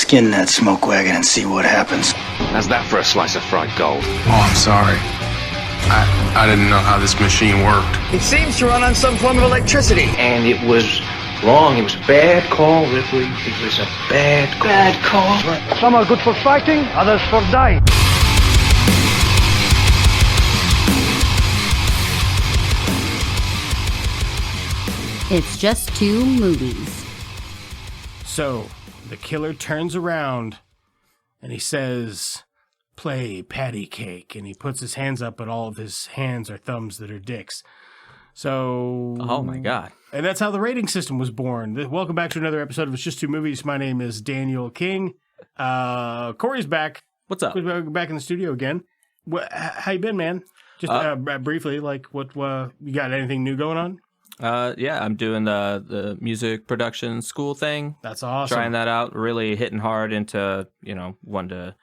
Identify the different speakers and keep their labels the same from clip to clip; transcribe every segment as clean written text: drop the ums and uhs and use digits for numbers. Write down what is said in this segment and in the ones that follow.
Speaker 1: Skin that smoke wagon and see what happens.
Speaker 2: How's that for a slice of fried gold?
Speaker 3: Oh, I'm sorry. I didn't know how this machine worked.
Speaker 4: It seems to run on some form of electricity.
Speaker 2: And it was wrong. It was a bad call, Ripley. It was a bad call.
Speaker 1: Bad call.
Speaker 4: Some are good for fighting, others for dying.
Speaker 5: It's just two movies.
Speaker 6: So, the killer turns around and he says, "Play patty cake," and he puts his hands up, but all of his hands are thumbs that are dicks. So...
Speaker 7: Oh my god.
Speaker 6: And that's how the rating system was born. Welcome back to another episode of It's Just Two Movies. My name is Daniel King. Corey's back.
Speaker 7: What's up?
Speaker 6: We're back in the studio again. How you been, man? Just briefly, like, what you got anything new going on?
Speaker 7: Yeah, I'm doing the music production school thing.
Speaker 6: That's awesome.
Speaker 7: Trying that out, really hitting hard into, wanting to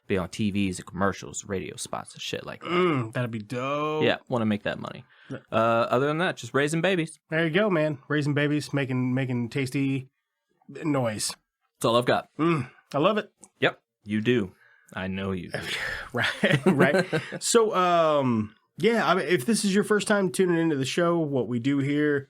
Speaker 7: be on TVs and commercials, radio spots and shit like that.
Speaker 6: That'd be dope.
Speaker 7: Yeah, want to make that money. Other than that, just raising babies.
Speaker 6: There you go, man. Raising babies, making tasty noise.
Speaker 7: That's all I've got.
Speaker 6: I love it.
Speaker 7: Yep, you do. I know you do.
Speaker 6: right. So, yeah, I mean, if this is your first time tuning into the show, what we do here,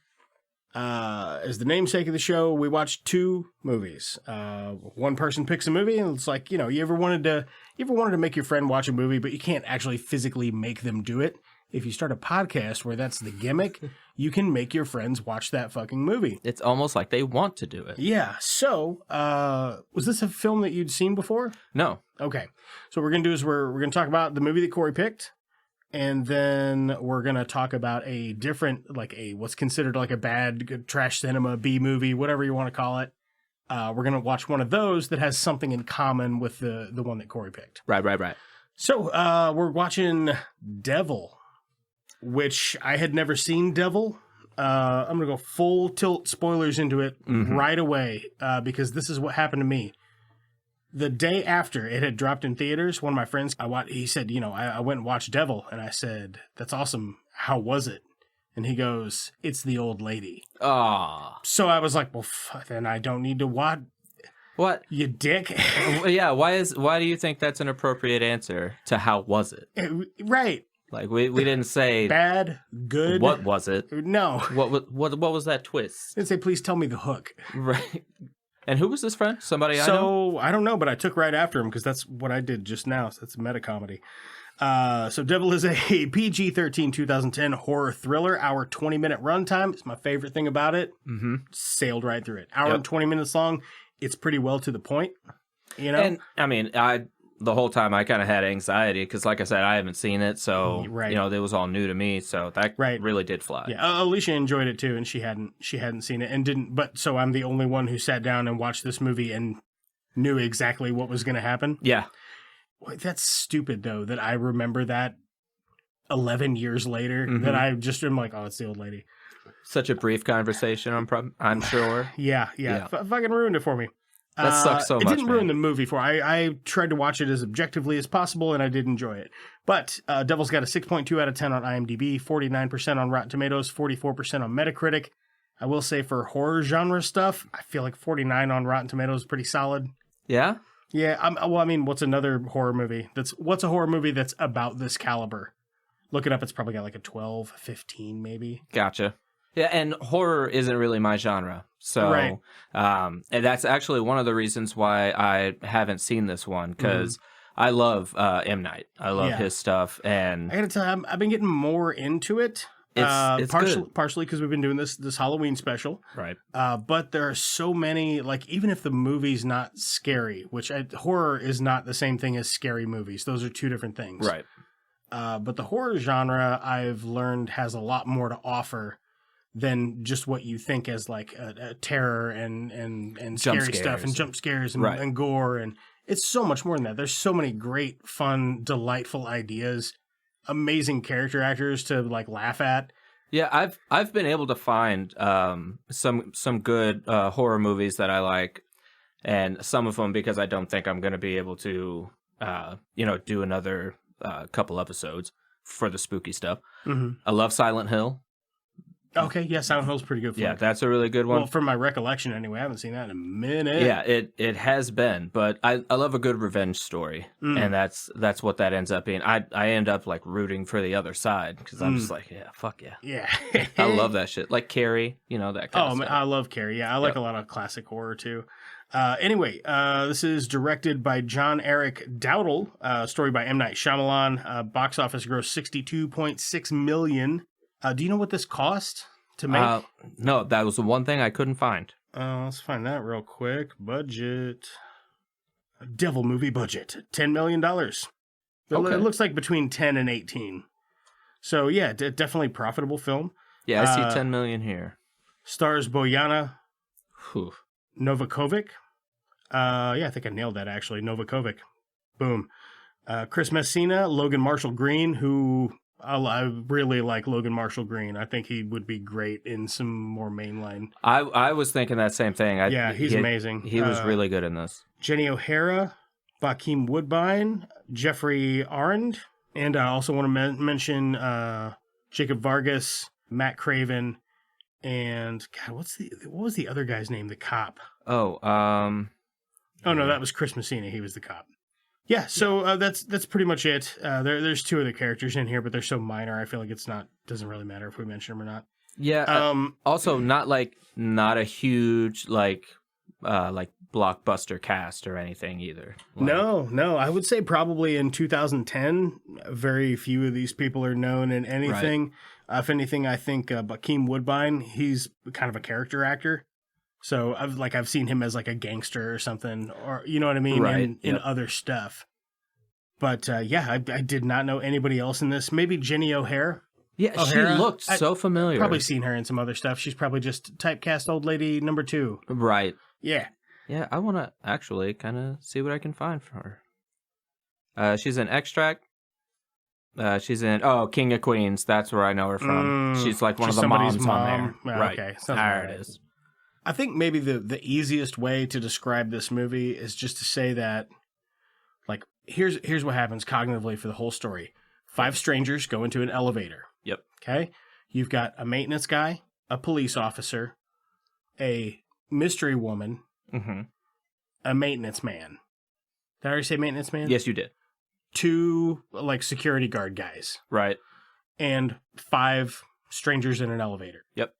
Speaker 6: as the namesake of the show, we watch two movies. One person picks a movie, and it's like, you ever wanted to make your friend watch a movie, but you can't actually physically make them do it. If you start a podcast where that's the gimmick, you can make your friends watch that fucking movie.
Speaker 7: It's almost like they want to do it.
Speaker 6: Yeah. So, was this a film that you'd seen before?
Speaker 7: No.
Speaker 6: Okay. So what we're going to do is we're going to talk about the movie that Corey picked. And then we're going to talk about a different, what's considered like a bad trash cinema, B movie, whatever you want to call it. We're going to watch one of those that has something in common with the one that Corey picked.
Speaker 7: Right.
Speaker 6: So we're watching Devil, which I had never seen Devil. I'm going to go full tilt spoilers into it right away because this is what happened to me. The day after it had dropped in theaters, one of my friends, he said, I went and watched Devil. And I said, that's awesome. How was it? And he goes, it's the old lady.
Speaker 7: Ah.
Speaker 6: So I was like, well, then I don't need to watch.
Speaker 7: What?
Speaker 6: You dick.
Speaker 7: Yeah, why do you think that's an appropriate answer to how was it?
Speaker 6: Right.
Speaker 7: Like, we didn't say...
Speaker 6: Bad, good.
Speaker 7: What was it?
Speaker 6: No.
Speaker 7: What was that twist?
Speaker 6: I didn't say, please tell me the hook.
Speaker 7: Right. And who was this friend? Somebody I know?
Speaker 6: So, I don't know, but I took right after him because that's what I did just now. So that's a meta comedy. So Devil is a PG-13 2010 horror thriller. Hour 20-minute runtime. It's my favorite thing about it. Sailed right through it. Hour and 20 minutes long. It's pretty well to the point, And,
Speaker 7: I mean, the whole time I kind of had anxiety because, like I said, I haven't seen it. So, it was all new to me. So that really did fly.
Speaker 6: Yeah, Alicia enjoyed it too, and she hadn't seen it and didn't. But so I'm the only one who sat down and watched this movie and knew exactly what was going to happen.
Speaker 7: Yeah.
Speaker 6: That's stupid, though, that I remember that 11 years later, that I just am like, oh, it's the old lady.
Speaker 7: Such a brief conversation, I'm sure.
Speaker 6: Yeah. Fucking ruined it for me.
Speaker 7: That sucks so much,
Speaker 6: It didn't ruin the movie for me. I tried to watch it as objectively as possible, and I did enjoy it. But Devil's got a 6.2 out of 10 on IMDb, 49% on Rotten Tomatoes, 44% on Metacritic. I will say for horror genre stuff, I feel like 49 on Rotten Tomatoes is pretty solid.
Speaker 7: Yeah?
Speaker 6: Yeah, what's another horror movie? What's a horror movie that's about this caliber? Look it up, it's probably got like a 12, 15 maybe.
Speaker 7: Gotcha. Yeah, and horror isn't really my genre. So,
Speaker 6: right.
Speaker 7: And that's actually one of the reasons why I haven't seen this one, because I love M. Night. I love his stuff. And
Speaker 6: I gotta tell you, I've been getting more into it.
Speaker 7: It's
Speaker 6: partially because we've been doing this Halloween special.
Speaker 7: Right.
Speaker 6: But there are so many, even if the movie's not scary, which horror is not the same thing as scary movies. Those are two different things.
Speaker 7: Right.
Speaker 6: But the horror genre, I've learned, has a lot more to offer than just what you think as a terror and scary stuff and jump scares and gore. And it's so much more than that. There's so many great, fun, delightful ideas, amazing character actors to laugh at.
Speaker 7: Yeah, I've been able to find some good horror movies that I like, and some of them because I don't think I'm going to be able to do another couple episodes for the spooky stuff. I love Silent Hill.
Speaker 6: Okay, yeah, Silent Hill's a pretty good flick.
Speaker 7: Yeah, that's a really good one.
Speaker 6: Well, from my recollection anyway, I haven't seen that in a minute.
Speaker 7: Yeah, it has been, but I love a good revenge story, and that's what that ends up being. I end up like rooting for the other side because I'm just like, yeah, fuck yeah,
Speaker 6: Yeah.
Speaker 7: I love that shit. Like Carrie, that kind of
Speaker 6: Man,
Speaker 7: stuff.
Speaker 6: I love Carrie. Yeah, I like a lot of classic horror too. Anyway, this is directed by John Eric Dowdle. Story by M. Night Shyamalan. Box office gross $62.6 million. Do you know what this cost to make?
Speaker 7: No, that was the one thing I couldn't find.
Speaker 6: Let's find that real quick. Budget. Devil movie budget. $10 million. It looks like between 10 and 18. So, yeah, definitely profitable film.
Speaker 7: Yeah, I see 10 million here.
Speaker 6: Stars Bojana
Speaker 7: Whew.
Speaker 6: Novakovic. I think I nailed that, actually. Novakovic. Boom. Chris Messina, Logan Marshall Green, who... I really like Logan Marshall Green. I think he would be great in some more mainline.
Speaker 7: I was thinking that same thing.
Speaker 6: He's amazing.
Speaker 7: He was really good in this.
Speaker 6: Jenny O'Hara, Joaquin Woodbine, Jeffrey Arend, and I also want to mention Jacob Vargas, Matt Craven, and God, what was the other guy's name? The cop.
Speaker 7: Oh,
Speaker 6: no, that was Chris Messina. He was the cop. Yeah, so that's pretty much it. There's two other characters in here, but they're so minor. I feel like doesn't really matter if we mention them or not.
Speaker 7: Yeah. Also, not a huge like blockbuster cast or anything either.
Speaker 6: No. I would say probably in 2010, very few of these people are known in anything. Right. If anything, I think Joaquin Woodbine, he's kind of a character actor. So I've seen him as like a gangster or something, or you know what I mean,
Speaker 7: right.
Speaker 6: in other stuff. But I did not know anybody else in this. Maybe Jenny O'Hara.
Speaker 7: Yeah, O'Hara? She looked so familiar.
Speaker 6: Probably seen her in some other stuff. She's probably just typecast old lady number 2.
Speaker 7: Right.
Speaker 6: Yeah.
Speaker 7: Yeah, I want to actually kind of see what I can find for her. She's in Extract. She's in King of Queens. That's where I know her from. She's like one of the moms on there. Right.
Speaker 6: Okay.
Speaker 7: There it is.
Speaker 6: I think maybe the easiest way to describe this movie is just to say that, like, here's what happens cognitively for the whole story. 5 strangers go into an elevator.
Speaker 7: Yep.
Speaker 6: Okay? You've got a maintenance guy, a police officer, a mystery woman, a maintenance man. Did I already say maintenance man?
Speaker 7: Yes, you did.
Speaker 6: 2, like, security guard guys.
Speaker 7: Right.
Speaker 6: And 5 strangers in an elevator.
Speaker 7: Yep.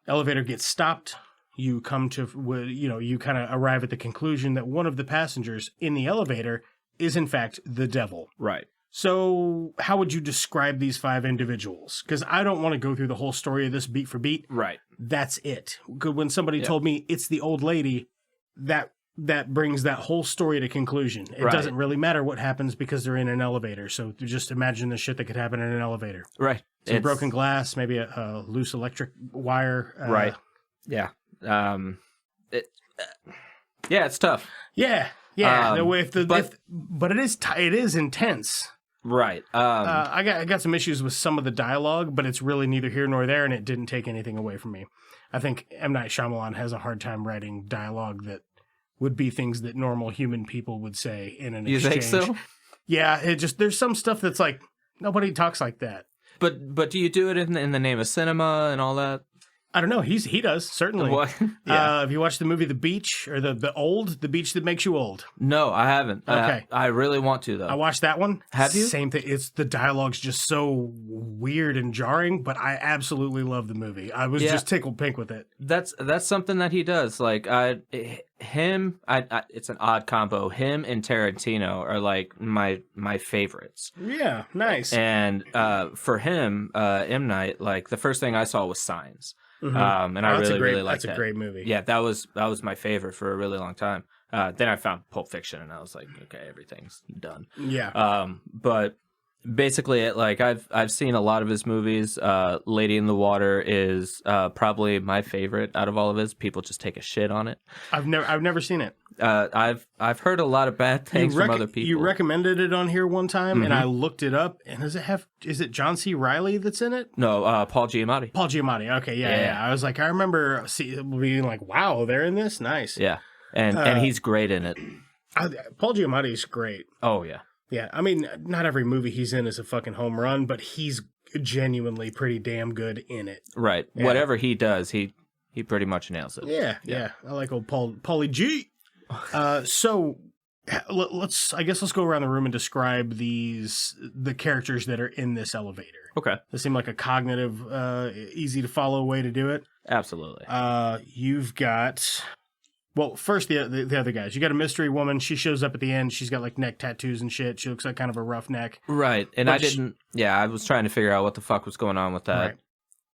Speaker 6: Elevator gets stopped. You come to, you kind of arrive at the conclusion that one of the passengers in the elevator is, in fact, the devil.
Speaker 7: Right.
Speaker 6: So how would you describe these 5 individuals? Because I don't want to go through the whole story of this beat for beat.
Speaker 7: Right.
Speaker 6: That's it. When somebody told me it's the old lady, that brings that whole story to conclusion. It doesn't really matter what happens because they're in an elevator. So just imagine the shit that could happen in an elevator.
Speaker 7: Right.
Speaker 6: Some broken glass, maybe a loose electric wire.
Speaker 7: Right. Yeah. It's tough.
Speaker 6: Yeah. But it is intense.
Speaker 7: Right.
Speaker 6: I got some issues with some of the dialogue, but it's really neither here nor there, and it didn't take anything away from me. I think M. Night Shyamalan has a hard time writing dialogue that would be things that normal human people would say in an exchange.
Speaker 7: You think so?
Speaker 6: Yeah, there's some stuff that's like, nobody talks like that.
Speaker 7: But do you do it in the name of cinema and all that?
Speaker 6: I don't know. He does, certainly.
Speaker 7: What? Yeah.
Speaker 6: Have you watched the movie The Beach, or The Beach That Makes You Old?
Speaker 7: No, I haven't.
Speaker 6: Okay.
Speaker 7: I really want to, though.
Speaker 6: I watched that one.
Speaker 7: Have you?
Speaker 6: Same thing. The dialogue's just so weird and jarring, but I absolutely love the movie. I was just tickled pink with it.
Speaker 7: That's something that he does. Like, it's an odd combo. Him and Tarantino are like my favorites.
Speaker 6: Yeah, nice.
Speaker 7: And for him, M. Night, like the first thing I saw was Signs. And I really liked that.
Speaker 6: That's a great movie.
Speaker 7: Yeah, that was my favorite for a really long time. Then I found Pulp Fiction, and I was like, okay, everything's done.
Speaker 6: Yeah.
Speaker 7: But basically, like I've seen a lot of his movies. Lady in the Water is probably my favorite out of all of his. People just take a shit on it.
Speaker 6: I've never seen it.
Speaker 7: I've heard a lot of bad things from other people.
Speaker 6: You recommended it on here one time, and I looked it up. And is it John C. Reilly that's in it?
Speaker 7: No, Paul Giamatti.
Speaker 6: Paul Giamatti. Okay, yeah. I was like, I remember being like, wow, they're in this. Nice.
Speaker 7: Yeah, and he's great in it.
Speaker 6: Paul Giamatti's great.
Speaker 7: Oh yeah.
Speaker 6: Yeah, I mean, not every movie he's in is a fucking home run, but he's genuinely pretty damn good in it.
Speaker 7: Right.
Speaker 6: Yeah.
Speaker 7: Whatever he does, he pretty much nails it.
Speaker 6: Yeah. I like old Paulie G. So let's go around the room and describe the characters that are in this elevator.
Speaker 7: Okay.
Speaker 6: They seem like a cognitive, easy to follow way to do it.
Speaker 7: Absolutely.
Speaker 6: You've got, well, first the other guys. You got a mystery woman. She shows up at the end. She's got like neck tattoos and shit. She looks like kind of a roughneck.
Speaker 7: Right. And I was trying to figure out what the fuck was going on with that.
Speaker 6: Right.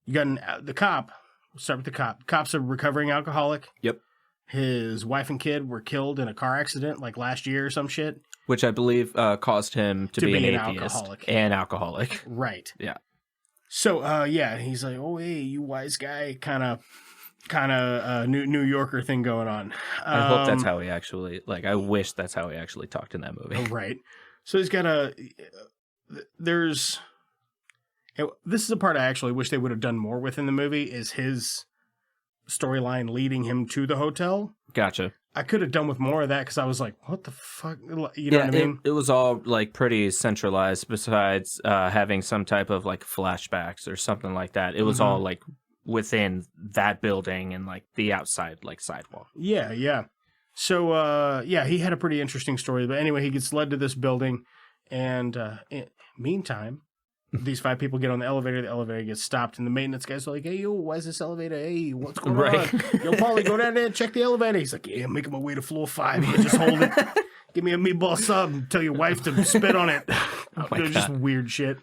Speaker 6: You got the cop. We'll start with the cop. The cop's a recovering alcoholic.
Speaker 7: Yep.
Speaker 6: His wife and kid were killed in a car accident like last year or some shit.
Speaker 7: Which I believe caused him to be an atheist
Speaker 6: alcoholic.
Speaker 7: and alcoholic.
Speaker 6: Right.
Speaker 7: Yeah.
Speaker 6: So, he's like, oh, hey, you wise guy, kind of New Yorker thing going on.
Speaker 7: I hope that's how he actually, I wish that's how he actually talked in that movie.
Speaker 6: Right. So he's got this is a part I actually wish they would have done more with in the movie, is his storyline leading him to the hotel.
Speaker 7: Gotcha.
Speaker 6: I could have done with more of that because I was like, what the fuck? You know what I mean?
Speaker 7: It was all pretty centralized besides having some type of flashbacks or something like that. It was all within that building and the outside sidewalk.
Speaker 6: Yeah. So, he had a pretty interesting story. But anyway, he gets led to this building. And meantime, these 5 people get on the elevator. The elevator gets stopped. And the maintenance guy's like, hey, yo, why is this elevator? Hey, what's going on? Yo, Paulie, go down there and check the elevator. He's like, yeah, I'm making my way to floor 5. Yeah, just hold it. Give me a meatball sub and tell your wife to spit on it. Just weird shit.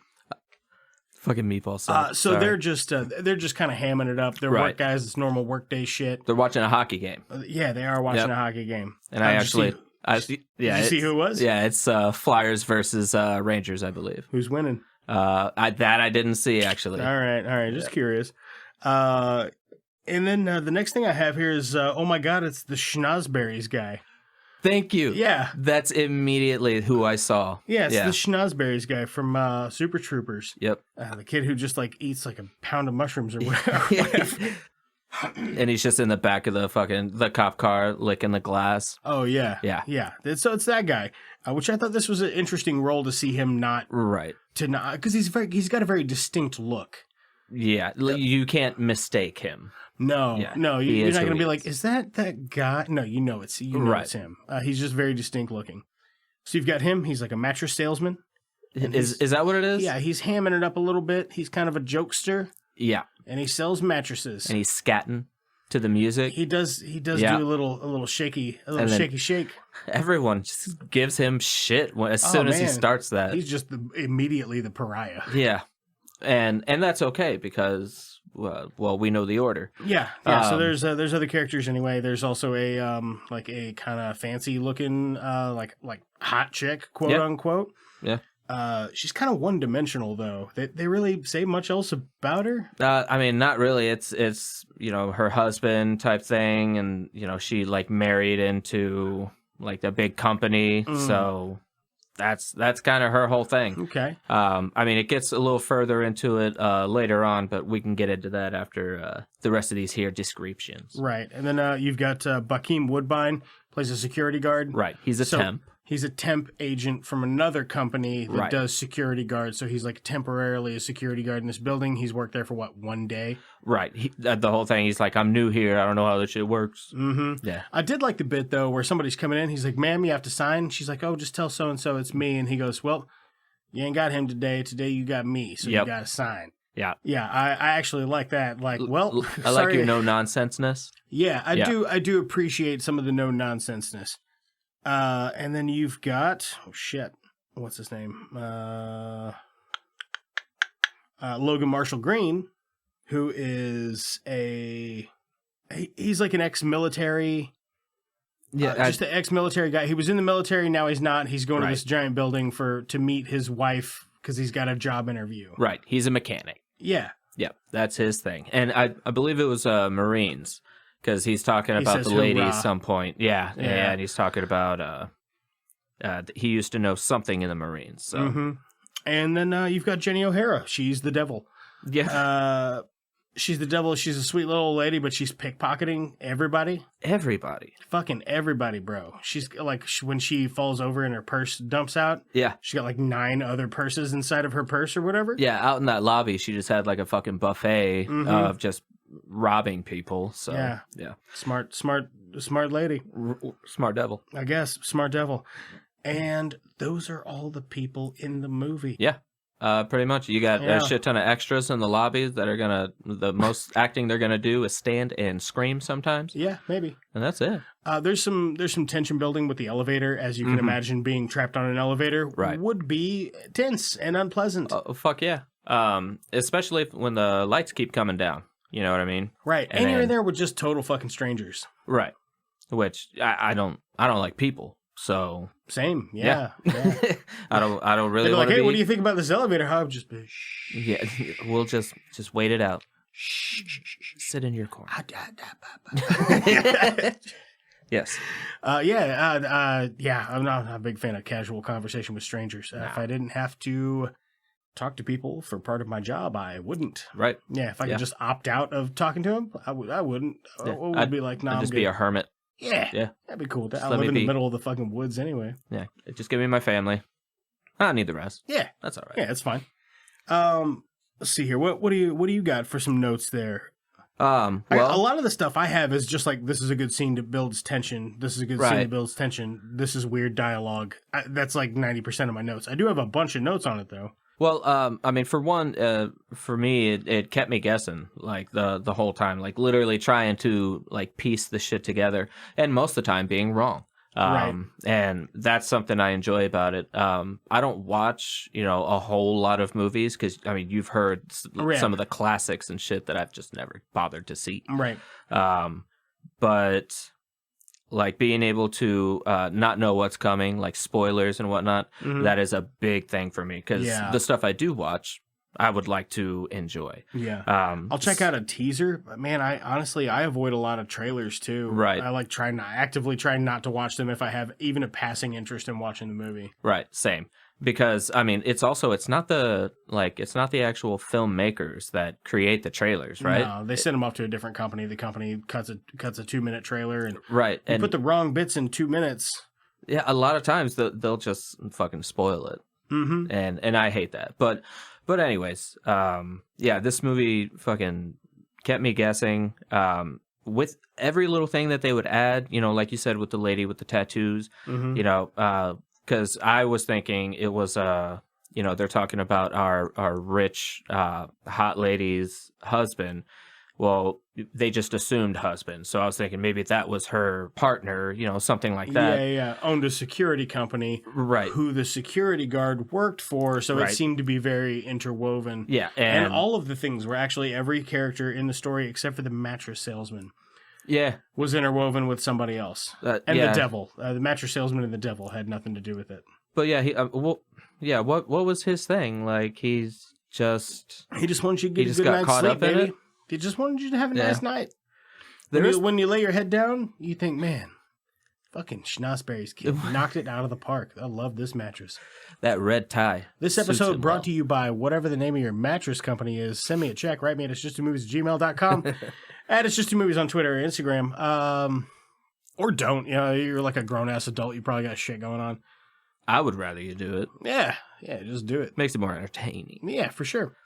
Speaker 7: Fucking meatball sub.
Speaker 6: So they're just kind of hamming it up. They're work guys. It's normal workday shit.
Speaker 7: They're watching a hockey game.
Speaker 6: Yeah, they are watching a hockey game.
Speaker 7: And did you see
Speaker 6: who it was?
Speaker 7: Yeah, it's Flyers versus Rangers, I believe.
Speaker 6: Who's winning?
Speaker 7: I didn't see, actually.
Speaker 6: All right. Just curious. And then the next thing I have here is, oh my God, it's the Schnozberries guy.
Speaker 7: Thank you.
Speaker 6: Yeah.
Speaker 7: That's immediately who I saw.
Speaker 6: Yeah, it's the Schnozberries guy from Super Troopers.
Speaker 7: Yep.
Speaker 6: The kid who just eats a pound of mushrooms or whatever.
Speaker 7: And he's just in the back of the cop car licking the glass.
Speaker 6: Oh, yeah.
Speaker 7: Yeah.
Speaker 6: So it's that guy, which I thought this was an interesting role to see him not.
Speaker 7: Right.
Speaker 6: Because he's got a very distinct look.
Speaker 7: Yeah. You can't mistake him.
Speaker 6: No,
Speaker 7: Yeah,
Speaker 6: you're not going to be like, is that guy? No, it's
Speaker 7: Right.
Speaker 6: him. He's just very distinct looking. So you've got him. He's like a mattress salesman.
Speaker 7: Is that what it is?
Speaker 6: Yeah, he's hamming it up a little bit. He's kind of a jokester.
Speaker 7: Yeah.
Speaker 6: And he sells mattresses.
Speaker 7: And he's scatting to the music.
Speaker 6: He does do a little shaky shake.
Speaker 7: Everyone just gives him shit as soon as he starts that.
Speaker 6: He's just immediately the pariah.
Speaker 7: Yeah. And that's okay because we know the order.
Speaker 6: Yeah. So there's other characters anyway. There's also a a kind of fancy looking like hot chick, quote unquote.
Speaker 7: Yeah.
Speaker 6: She's kind of one dimensional though. They really say much else about her.
Speaker 7: I mean, not really. It's her husband type thing, and she married into a big company, so. That's kind of her whole thing. Okay. I mean, it gets a little further into it later on, but we can get into that after the rest of these here descriptions.
Speaker 6: Right. And then you've got Bakeem Woodbine, plays a security guard.
Speaker 7: Right. He's a temp.
Speaker 6: He's a temp agent from another company that does security guards. So he's temporarily a security guard in this building. He's worked there for 1 day?
Speaker 7: Right. The whole thing, he's like, I'm new here. I don't know how this shit works.
Speaker 6: Mm-hmm. Yeah. I did like the bit, though, where somebody's coming in. He's like, ma'am, you have to sign. She's like, oh, just tell so-and-so it's me. And he goes, well, you ain't got him today. Today you got me. So you got to sign. Yeah. Yeah. I actually like that. I
Speaker 7: like your no-nonsenseness.
Speaker 6: Yeah. I do appreciate some of the no-nonsenseness. And then you've got, what's his name? Logan Marshall Green, who is he's like an ex-military, just an ex-military guy. He was in the military, now he's not. He's going to this giant building to meet his wife because he's got a job interview.
Speaker 7: Right, he's a mechanic.
Speaker 6: Yeah.
Speaker 7: Yep, that's his thing. And I believe it was Marines. Because he's talking about the lady at some point. Yeah, and he's talking about he used to know something in the Marines. So.
Speaker 6: Mm-hmm. And then you've got Jenny O'Hara. She's the devil.
Speaker 7: Yeah.
Speaker 6: She's the devil. She's a sweet little old lady, but she's pickpocketing everybody.
Speaker 7: Everybody.
Speaker 6: Fucking everybody, bro. She's like, when she falls over and her purse dumps out.
Speaker 7: Yeah.
Speaker 6: She got like 9 other purses inside of her purse or whatever.
Speaker 7: Yeah, out in that lobby, she just had like a fucking buffet of just robbing people. So
Speaker 6: Yeah.
Speaker 7: yeah.
Speaker 6: Smart lady.
Speaker 7: Smart devil.
Speaker 6: I guess. Smart devil. And those are all the people in the movie.
Speaker 7: Yeah. Pretty much. You got
Speaker 6: Yeah.
Speaker 7: a shit ton of extras in the lobbies that are the most acting they're gonna do is stand and scream sometimes.
Speaker 6: Yeah, maybe.
Speaker 7: And that's it.
Speaker 6: There's some tension building with the elevator, as you can imagine. Being trapped on an elevator would be tense and unpleasant.
Speaker 7: Oh, fuck yeah. Especially when the lights keep coming down. You know what I mean?
Speaker 6: Right. And you're in there with just total fucking strangers.
Speaker 7: Right. Which I don't like people. So
Speaker 6: same, yeah.
Speaker 7: I don't really
Speaker 6: They'd be
Speaker 7: want
Speaker 6: like,
Speaker 7: to
Speaker 6: hey, what do you think about this elevator? How just shh.
Speaker 7: Yeah, we'll just wait it out. Shh. Sit in your corner. Yes.
Speaker 6: I'm not a big fan of casual conversation with strangers. If I didn't have to talk to people for part of my job, I wouldn't.
Speaker 7: Right.
Speaker 6: Yeah, if I could just opt out of talking to them, I wouldn't.
Speaker 7: Yeah.
Speaker 6: I would be like,
Speaker 7: I'd
Speaker 6: I'm
Speaker 7: just
Speaker 6: good.
Speaker 7: be a hermit.
Speaker 6: Yeah, that'd be cool. I
Speaker 7: let
Speaker 6: live
Speaker 7: me
Speaker 6: in the
Speaker 7: be.
Speaker 6: middle of the fucking woods anyway.
Speaker 7: Yeah, just give me my family. I don't need the rest.
Speaker 6: Yeah,
Speaker 7: that's all right.
Speaker 6: Yeah, that's fine. Let's see here. What do you got for some notes there?
Speaker 7: Well,
Speaker 6: a lot of the stuff I have is just like, this is a good scene that builds tension. This is a good scene that builds tension. This is weird dialogue. That's like 90% of my notes. I do have a bunch of notes on it though.
Speaker 7: Well, I mean, for one, for me, it kept me guessing like the whole time, like literally trying to like piece the shit together, and most of the time being wrong.
Speaker 6: Right.
Speaker 7: And that's something I enjoy about it. I don't watch, a whole lot of movies because I mean, you've heard some of the classics and shit that I've just never bothered to see.
Speaker 6: Right.
Speaker 7: But like being able to not know what's coming, like spoilers and whatnot, that is a big thing for me because the stuff I do watch, I would like to enjoy.
Speaker 6: Yeah. I'll check out a teaser, but man, I avoid a lot of trailers too.
Speaker 7: Right.
Speaker 6: I like actively try not to watch them if I have even a passing interest in watching the movie.
Speaker 7: Right. Same. Because I mean, it's not the actual filmmakers that create the trailers, right?
Speaker 6: No, they send them off to a different company. The company cuts a 2-minute trailer and
Speaker 7: and
Speaker 6: put the wrong bits in 2 minutes.
Speaker 7: Yeah, a lot of times they'll just fucking spoil it, and I hate that. But anyways, this movie fucking kept me guessing. With every little thing that they would add, like you said with the lady with the tattoos, because I was thinking it was they're talking about our rich hot lady's husband. Well, they just assumed husband, so I was thinking maybe that was her partner, something like that.
Speaker 6: Yeah, owned a security company,
Speaker 7: right? Who
Speaker 6: the security guard worked for, so it seemed to be very interwoven.
Speaker 7: Yeah,
Speaker 6: and all of the things were actually every character in the story except for the mattress salesman.
Speaker 7: Yeah,
Speaker 6: was interwoven with somebody else, and the devil. The mattress salesman and the devil had nothing to do with it.
Speaker 7: But yeah, what was his thing? Like he just
Speaker 6: wanted you to get a good night's sleep, baby. He just wanted you to have a nice night. When you lay your head down, you think, man, fucking Schnozzberry's kid knocked it out of the park. I love this mattress.
Speaker 7: That red tie.
Speaker 6: This episode brought to you by whatever the name of your mattress company is. Send me a check. Write me at itsjusttomovies@gmail.com. At It's Just Two Movies on Twitter or Instagram. Or don't. You're like a grown-ass adult. You probably got shit going on.
Speaker 7: I would rather you do it.
Speaker 6: Yeah, just do it.
Speaker 7: Makes it more entertaining.
Speaker 6: Yeah, for sure.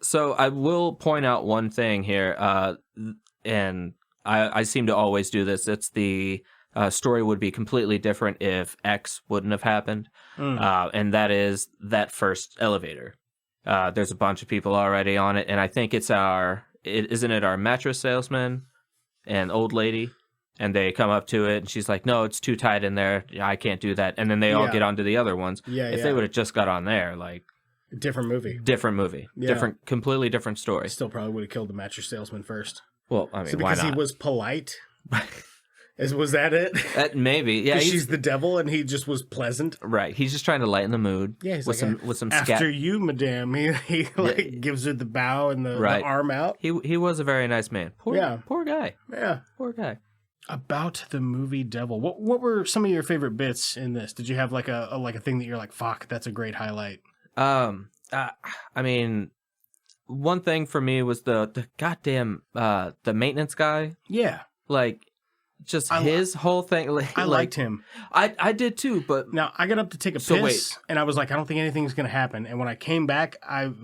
Speaker 7: So I will point out one thing here, and I seem to always do this. It's the story would be completely different if X wouldn't have happened, and that is that first elevator. There's a bunch of people already on it, and I think isn't it our mattress salesman and old lady? And they come up to it, and she's like, no, it's too tight in there. I can't do that. And then they all get onto the other ones. If they would have just got on there, like...
Speaker 6: Different movie.
Speaker 7: Yeah. Completely different story.
Speaker 6: Still probably would have killed the mattress salesman first.
Speaker 7: Well, I mean,
Speaker 6: why not? Because he was polite? Was that it?
Speaker 7: Maybe, yeah.
Speaker 6: She's the devil, and he just was pleasant.
Speaker 7: Right. He's just trying to lighten the mood.
Speaker 6: Yeah, he's
Speaker 7: with some
Speaker 6: after you, madame. He gives her the bow and the arm out.
Speaker 7: He was a very nice man. Poor guy.
Speaker 6: Yeah.
Speaker 7: Poor guy.
Speaker 6: About the movie Devil, what were some of your favorite bits in this? Did you have like a thing that you're like, fuck, that's a great highlight?
Speaker 7: I mean, one thing for me was the goddamn the maintenance guy.
Speaker 6: Yeah.
Speaker 7: Like, just his whole thing.
Speaker 6: I liked him.
Speaker 7: I did too, but
Speaker 6: now I got up to take a piss, and I was like, I don't think anything's gonna happen. And when I came back, 20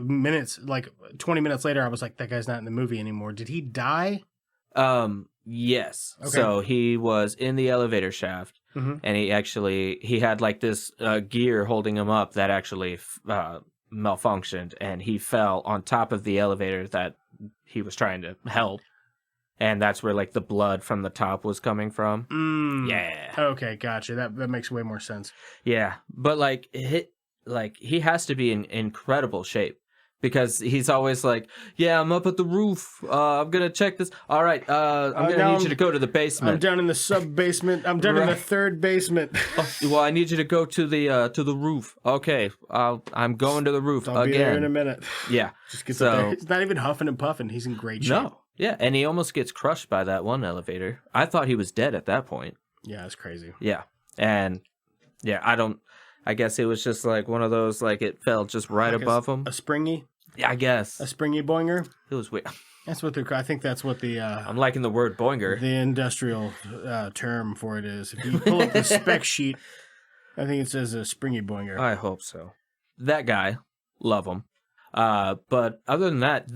Speaker 6: minutes later, I was like, that guy's not in the movie anymore. Did he die?
Speaker 7: Yes.
Speaker 6: Okay.
Speaker 7: So he was in the elevator shaft, and he had like this gear holding him up that actually malfunctioned, and he fell on top of the elevator that he was trying to help. And that's where, like, the blood from the top was coming from. Yeah.
Speaker 6: Okay, gotcha. That makes way more sense.
Speaker 7: Yeah. But, like, he has to be in incredible shape. Because he's always like, yeah, I'm up at the roof. I'm going to check this. All right, I'm going to need you to go to the basement.
Speaker 6: I'm down in the sub-basement. I'm down in the third basement.
Speaker 7: Well, I need you to go to the roof. Okay, I'm going to the roof again.
Speaker 6: I'll be there in a minute.
Speaker 7: Yeah.
Speaker 6: Just gets up there. He's not even huffing and puffing. He's in great shape.
Speaker 7: No. Yeah, and he almost gets crushed by that one elevator. I thought he was dead at that point.
Speaker 6: Yeah, that's crazy.
Speaker 7: Yeah, and yeah, I guess it was just like one of those, like it fell just right like above him.
Speaker 6: A springy?
Speaker 7: Yeah, I guess.
Speaker 6: A springy boinger?
Speaker 7: It was weird.
Speaker 6: That's what I think that's what the...
Speaker 7: I'm liking the word boinger.
Speaker 6: The industrial term for it is. If you pull up the spec sheet, I think it says a springy boinger.
Speaker 7: I hope so. That guy, love him. But other than that,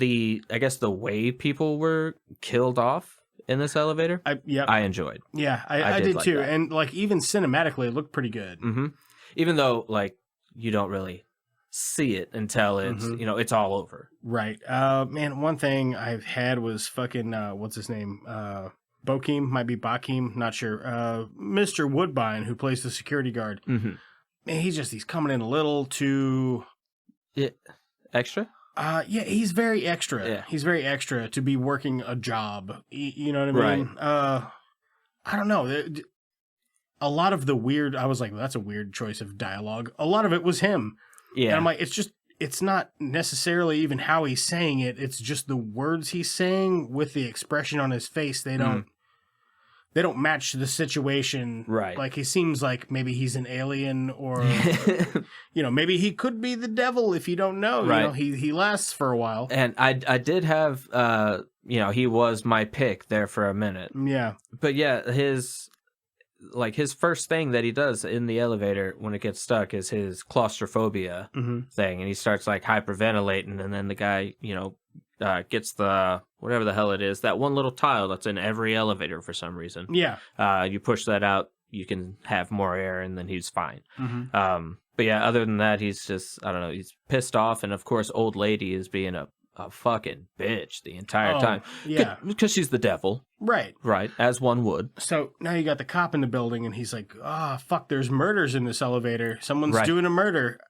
Speaker 7: I guess the way people were killed off in this elevator, I enjoyed.
Speaker 6: Yeah, I did
Speaker 7: like
Speaker 6: too.
Speaker 7: that.
Speaker 6: And like even cinematically, it looked pretty good.
Speaker 7: Mm-hmm. Even though like you don't really see it until it's it's all over.
Speaker 6: Right. Man, one thing I've had was fucking what's his name? Bokeem, might be Bakeem, not sure. Mr. Woodbine, who plays the security guard.
Speaker 7: Mm-hmm.
Speaker 6: Man, he's coming in a little too.
Speaker 7: Extra?
Speaker 6: Yeah, he's very extra.
Speaker 7: Yeah.
Speaker 6: He's very extra to be working a job. You know what I mean?
Speaker 7: Right.
Speaker 6: I don't know. A lot of the weird, I was like, well, that's a weird choice of dialogue. A lot of it was him.
Speaker 7: Yeah.
Speaker 6: And I'm like, it's not necessarily even how he's saying it. It's just the words he's saying with the expression on his face. They don't match the situation.
Speaker 7: Right.
Speaker 6: Like he seems like maybe he's an alien or, maybe he could be the devil if you don't know.
Speaker 7: Right.
Speaker 6: He lasts for a while.
Speaker 7: And I did have, he was my pick there for a minute.
Speaker 6: Yeah.
Speaker 7: But yeah, his first thing that he does in the elevator when it gets stuck is his claustrophobia thing. And he starts like hyperventilating. And then the guy, gets the whatever the hell it is, that one little tile that's in every elevator for some reason.
Speaker 6: Yeah.
Speaker 7: You push that out, you can have more air, and then he's fine.
Speaker 6: Mm-hmm.
Speaker 7: But yeah, other than that, he's just, I don't know, he's pissed off. And of course, old lady is being a fucking bitch the entire time.
Speaker 6: Yeah.
Speaker 7: Because she's the devil.
Speaker 6: Right.
Speaker 7: Right, as one would.
Speaker 6: So now you got the cop in the building, and he's like, fuck, there's murders in this elevator. Someone's doing a murder.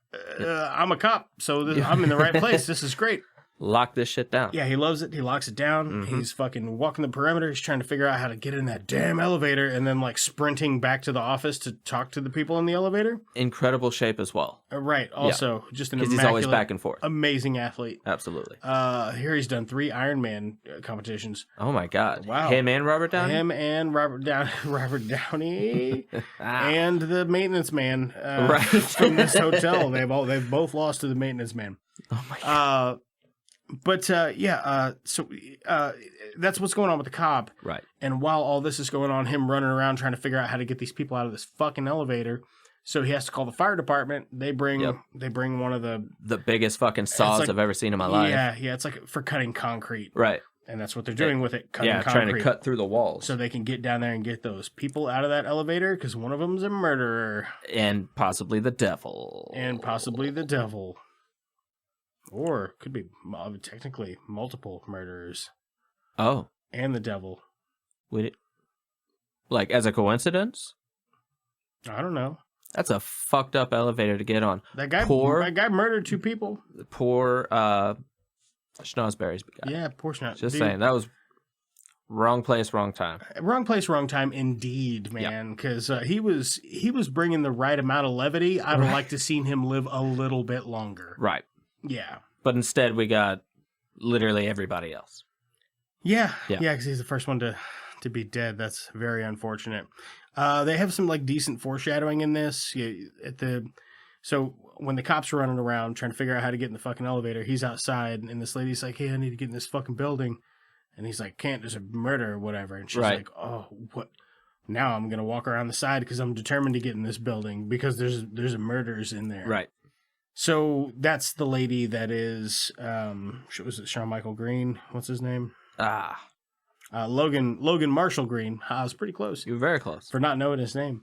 Speaker 6: I'm a cop, so I'm in the right place. This is great.
Speaker 7: Lock this shit down.
Speaker 6: Yeah, he loves it. He locks it down.
Speaker 7: Mm-hmm.
Speaker 6: He's fucking walking the perimeter. He's trying to figure out how to get in that damn elevator and then like sprinting back to the office to talk to the people in the elevator.
Speaker 7: Incredible shape as well.
Speaker 6: Right. Also, just an
Speaker 7: immaculate, he's always back and forth.
Speaker 6: Amazing athlete.
Speaker 7: Absolutely.
Speaker 6: Here he's done 3 Iron Man competitions.
Speaker 7: Oh my God.
Speaker 6: Wow.
Speaker 7: Him and Robert Downey?
Speaker 6: Him and Robert Downey and the maintenance man from this hotel. They've both lost to the maintenance man.
Speaker 7: Oh my God.
Speaker 6: So that's what's going on with the cop.
Speaker 7: Right.
Speaker 6: And while all this is going on, him running around trying to figure out how to get these people out of this fucking elevator. So he has to call the fire department. They bring one of the
Speaker 7: biggest fucking saws I've ever seen in my life.
Speaker 6: Yeah, it's like for cutting concrete.
Speaker 7: Right.
Speaker 6: And that's what they're doing with it, cutting concrete.
Speaker 7: Trying to cut through the walls.
Speaker 6: So they can get down there and get those people out of that elevator because one of them's a murderer.
Speaker 7: And possibly the devil.
Speaker 6: Or could be technically multiple murderers.
Speaker 7: Oh.
Speaker 6: And the devil.
Speaker 7: Like as a coincidence?
Speaker 6: I don't know.
Speaker 7: That's a fucked up elevator to get on.
Speaker 6: That guy murdered 2 people.
Speaker 7: Poor Schnozberry's guy.
Speaker 6: Yeah, poor Schnoz.
Speaker 7: Just saying, that was wrong place, wrong time.
Speaker 6: Wrong place, wrong time, indeed, man. Because he was bringing the right amount of levity. I would like to seen him live a little bit longer.
Speaker 7: Right.
Speaker 6: Yeah.
Speaker 7: But instead, we got literally everybody else.
Speaker 6: Yeah, because he's the first one to be dead. That's very unfortunate. They have some like decent foreshadowing in this. So when the cops are running around trying to figure out how to get in the fucking elevator, he's outside, and this lady's like, hey, I need to get in this fucking building. And he's like, can't, there's a murder or whatever. And she's like, oh, what? Now I'm going to walk around the side because I'm determined to get in this building because there's a murders in there.
Speaker 7: Right.
Speaker 6: So that's the lady that is, was it Sean Michael Green? What's his name? Logan Marshall Green. I was pretty close.
Speaker 7: You were very close.
Speaker 6: For not knowing his name.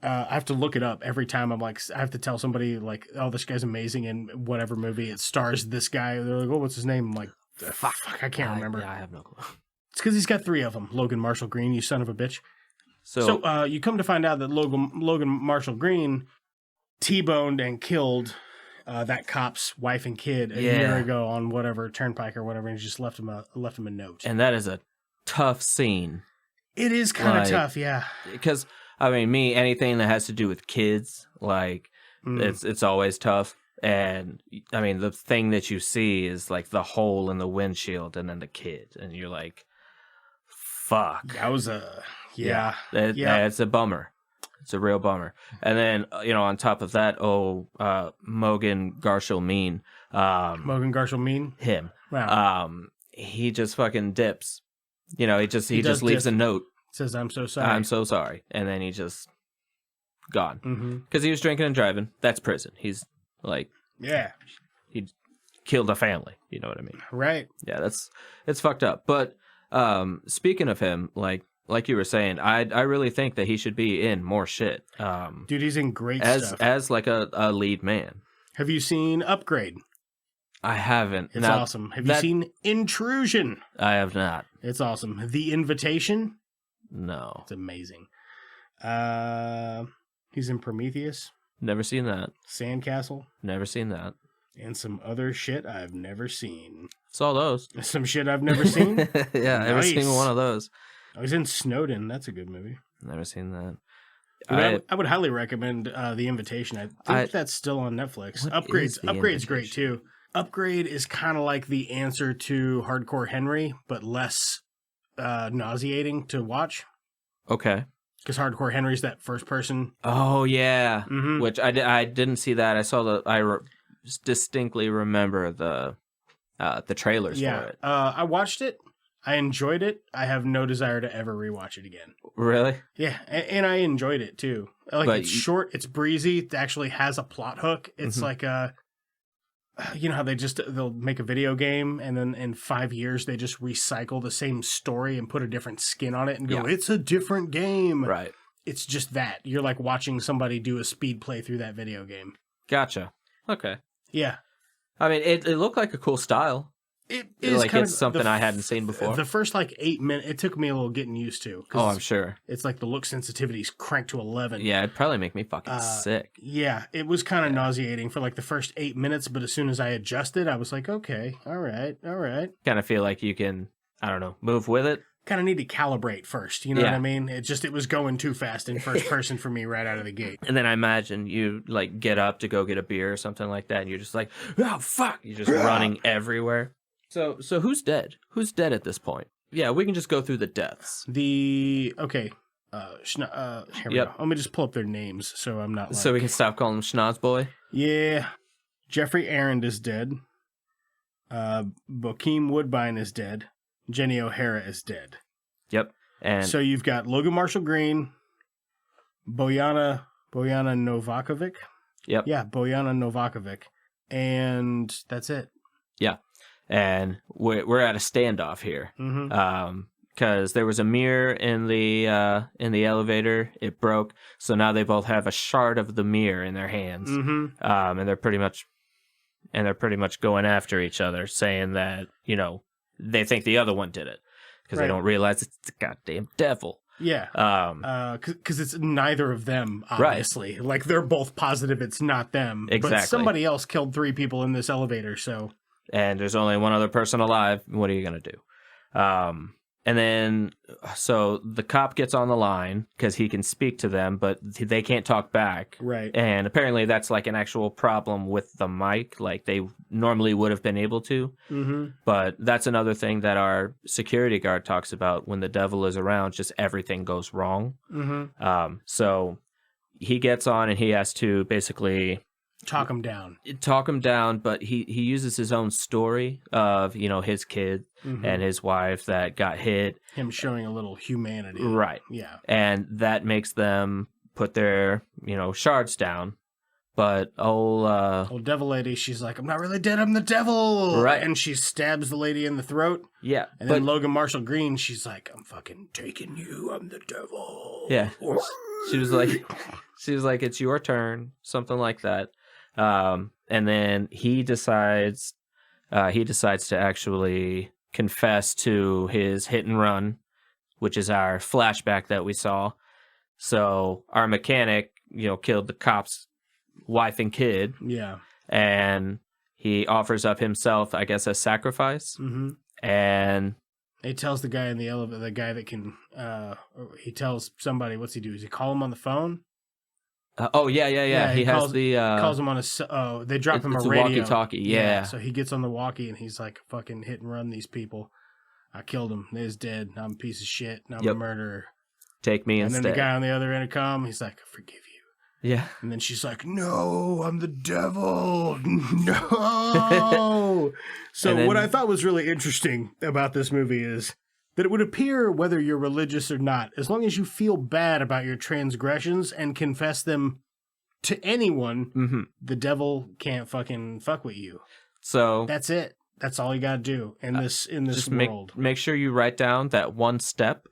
Speaker 6: I have to look it up every time. I'm like, I have to tell somebody like, oh, this guy's amazing in whatever movie. It stars this guy. They're like, oh, what's his name? I'm like, fuck, I can't remember.
Speaker 7: Yeah, I have no clue.
Speaker 6: It's because he's got 3 of them. Logan Marshall Green, you son of a bitch. So you come to find out that Logan Marshall Green T-boned and killed that cop's wife and kid a year ago on whatever turnpike or whatever, and he just left him a note.
Speaker 7: And that is a tough scene.
Speaker 6: It is kind of tough, yeah.
Speaker 7: Because I mean, anything that has to do with kids, like it's always tough. And I mean, the thing that you see is like the hole in the windshield, and then the kid, and you're like, "Fuck."
Speaker 6: That was
Speaker 7: it's a bummer. It's a real bummer. And then on top of that, Mogan Garshall Mean.
Speaker 6: Mogan Garshall Mean.
Speaker 7: Him.
Speaker 6: Wow.
Speaker 7: He just fucking dips. He just leaves a note.
Speaker 6: Says, I'm so sorry.
Speaker 7: I'm so sorry. And then he just gone. Because he was drinking and driving. That's prison. He's like, he killed a family. You know what I mean?
Speaker 6: Right.
Speaker 7: Yeah, it's fucked up. But speaking of him, like you were saying, I really think that he should be in more shit.
Speaker 6: Dude, he's in great stuff.
Speaker 7: As like a lead man.
Speaker 6: Have you seen Upgrade?
Speaker 7: I haven't.
Speaker 6: It's awesome. Have you seen Intrusion?
Speaker 7: I have not.
Speaker 6: It's awesome. The Invitation?
Speaker 7: No.
Speaker 6: It's amazing. He's in Prometheus.
Speaker 7: Never seen that.
Speaker 6: Sandcastle.
Speaker 7: Never seen that.
Speaker 6: And some other shit I've never seen.
Speaker 7: Saw those.
Speaker 6: Some shit I've never seen?
Speaker 7: Yeah,
Speaker 6: nice.
Speaker 7: Never seen one of those.
Speaker 6: I was in Snowden. That's a good movie.
Speaker 7: Never seen that.
Speaker 6: I would highly recommend The Invitation. I think that's still on Netflix. Upgrade's great too. Upgrade is kind of like the answer to Hardcore Henry, but less nauseating to watch.
Speaker 7: Okay.
Speaker 6: Because Hardcore Henry's that first person.
Speaker 7: Oh yeah, which I didn't see that. I saw distinctly remember the trailers for it.
Speaker 6: I watched it. I enjoyed it. I have no desire to ever rewatch it again.
Speaker 7: Really?
Speaker 6: Yeah, and I enjoyed it too. It's short, it's breezy. It actually has a plot hook. It's like you know how they'll make a video game and then in 5 years they just recycle the same story and put a different skin on it and go, it's a different game.
Speaker 7: Right.
Speaker 6: It's just that. You're like watching somebody do a speed play through that video game.
Speaker 7: Gotcha. Okay.
Speaker 6: Yeah.
Speaker 7: I mean, it looked like a cool style.
Speaker 6: It is
Speaker 7: like it's something I hadn't seen before.
Speaker 6: The first 8 minutes, it took me a little getting used to.
Speaker 7: Oh, I'm sure.
Speaker 6: It's like the look sensitivity's cranked to 11.
Speaker 7: Yeah, it'd probably make me fucking sick.
Speaker 6: Yeah, it was kind of nauseating for the first 8 minutes, but as soon as I adjusted, I was like, okay, all right.
Speaker 7: Kind of feel like you can, I don't know, move with it.
Speaker 6: Kind of need to calibrate first, you know what I mean? It was going too fast in first person for me right out of the gate.
Speaker 7: And then I imagine you get up to go get a beer or something like that, and you're just like, oh fuck, you're just running everywhere. So who's dead? Who's dead at this point? Yeah, we can just go through the deaths.
Speaker 6: Here we go. Let me just pull up their names so I'm not
Speaker 7: So we can stop calling him Schnoz Boy?
Speaker 6: Yeah. Jeffrey Arend is dead. Bokeem Woodbine is dead. Jenny O'Hara is dead.
Speaker 7: Yep. And
Speaker 6: so you've got Logan Marshall Green, Bojana Novakovic.
Speaker 7: Yep.
Speaker 6: Yeah, Bojana Novakovic. And that's it.
Speaker 7: Yeah. And we're at a standoff here. Because there was a mirror in the elevator. It broke. So now they both have a shard of the mirror in their hands. And they're pretty much going after each other, saying that, they think the other one did it. Because they don't realize it's the goddamn devil.
Speaker 6: Yeah. Because it's neither of them, obviously. Right. Like, they're both positive it's not them.
Speaker 7: Exactly.
Speaker 6: But somebody else killed 3 people in this elevator, so...
Speaker 7: And there's only one other person alive. What are you going to do? And then, so the cop gets on the line because he can speak to them, but they can't talk back.
Speaker 6: Right.
Speaker 7: And apparently that's an actual problem with the mic. Like they normally would have been able to. But that's another thing that our security guard talks about. When the devil is around, just everything goes wrong. So he gets on and he has to basically
Speaker 6: talk him down.
Speaker 7: But he uses his own story of, his kid and his wife that got hit.
Speaker 6: Him showing a little humanity.
Speaker 7: Right.
Speaker 6: Yeah.
Speaker 7: And that makes them put their, shards down. But
Speaker 6: old devil lady, she's like, I'm not really dead, I'm the devil.
Speaker 7: Right.
Speaker 6: And she stabs the lady in the throat.
Speaker 7: Yeah.
Speaker 6: And then Logan Marshall Green, she's like, I'm fucking taking you, I'm the devil.
Speaker 7: Yeah. She was like, it's your turn, something like that. And then he decides to actually confess to his hit and run, which is our flashback that we saw. So our mechanic, killed the cop's wife and kid.
Speaker 6: Yeah.
Speaker 7: And he offers up himself, I guess, as sacrifice.
Speaker 6: Mm-hmm.
Speaker 7: And
Speaker 6: he tells the guy in the elevator, the guy that can, he tells somebody, what's he do? Does he call him on the phone?
Speaker 7: Yeah. He has
Speaker 6: calls him on they drop him a radio.
Speaker 7: Walkie-talkie, yeah.
Speaker 6: So he gets on the walkie and he's like, fucking hit and run these people. I killed him. They're dead. I'm a piece of shit. And I'm a murderer.
Speaker 7: Take me instead.
Speaker 6: And then the guy on the other intercom, he's like, I forgive you.
Speaker 7: Yeah.
Speaker 6: And then she's like, no, I'm the devil. No. So what I thought was really interesting about this movie is that it would appear, whether you're religious or not, as long as you feel bad about your transgressions and confess them to anyone, the devil can't fucking fuck with you.
Speaker 7: So
Speaker 6: that's it. That's all you got to do in this
Speaker 7: just
Speaker 6: world.
Speaker 7: Make sure you write down that one step,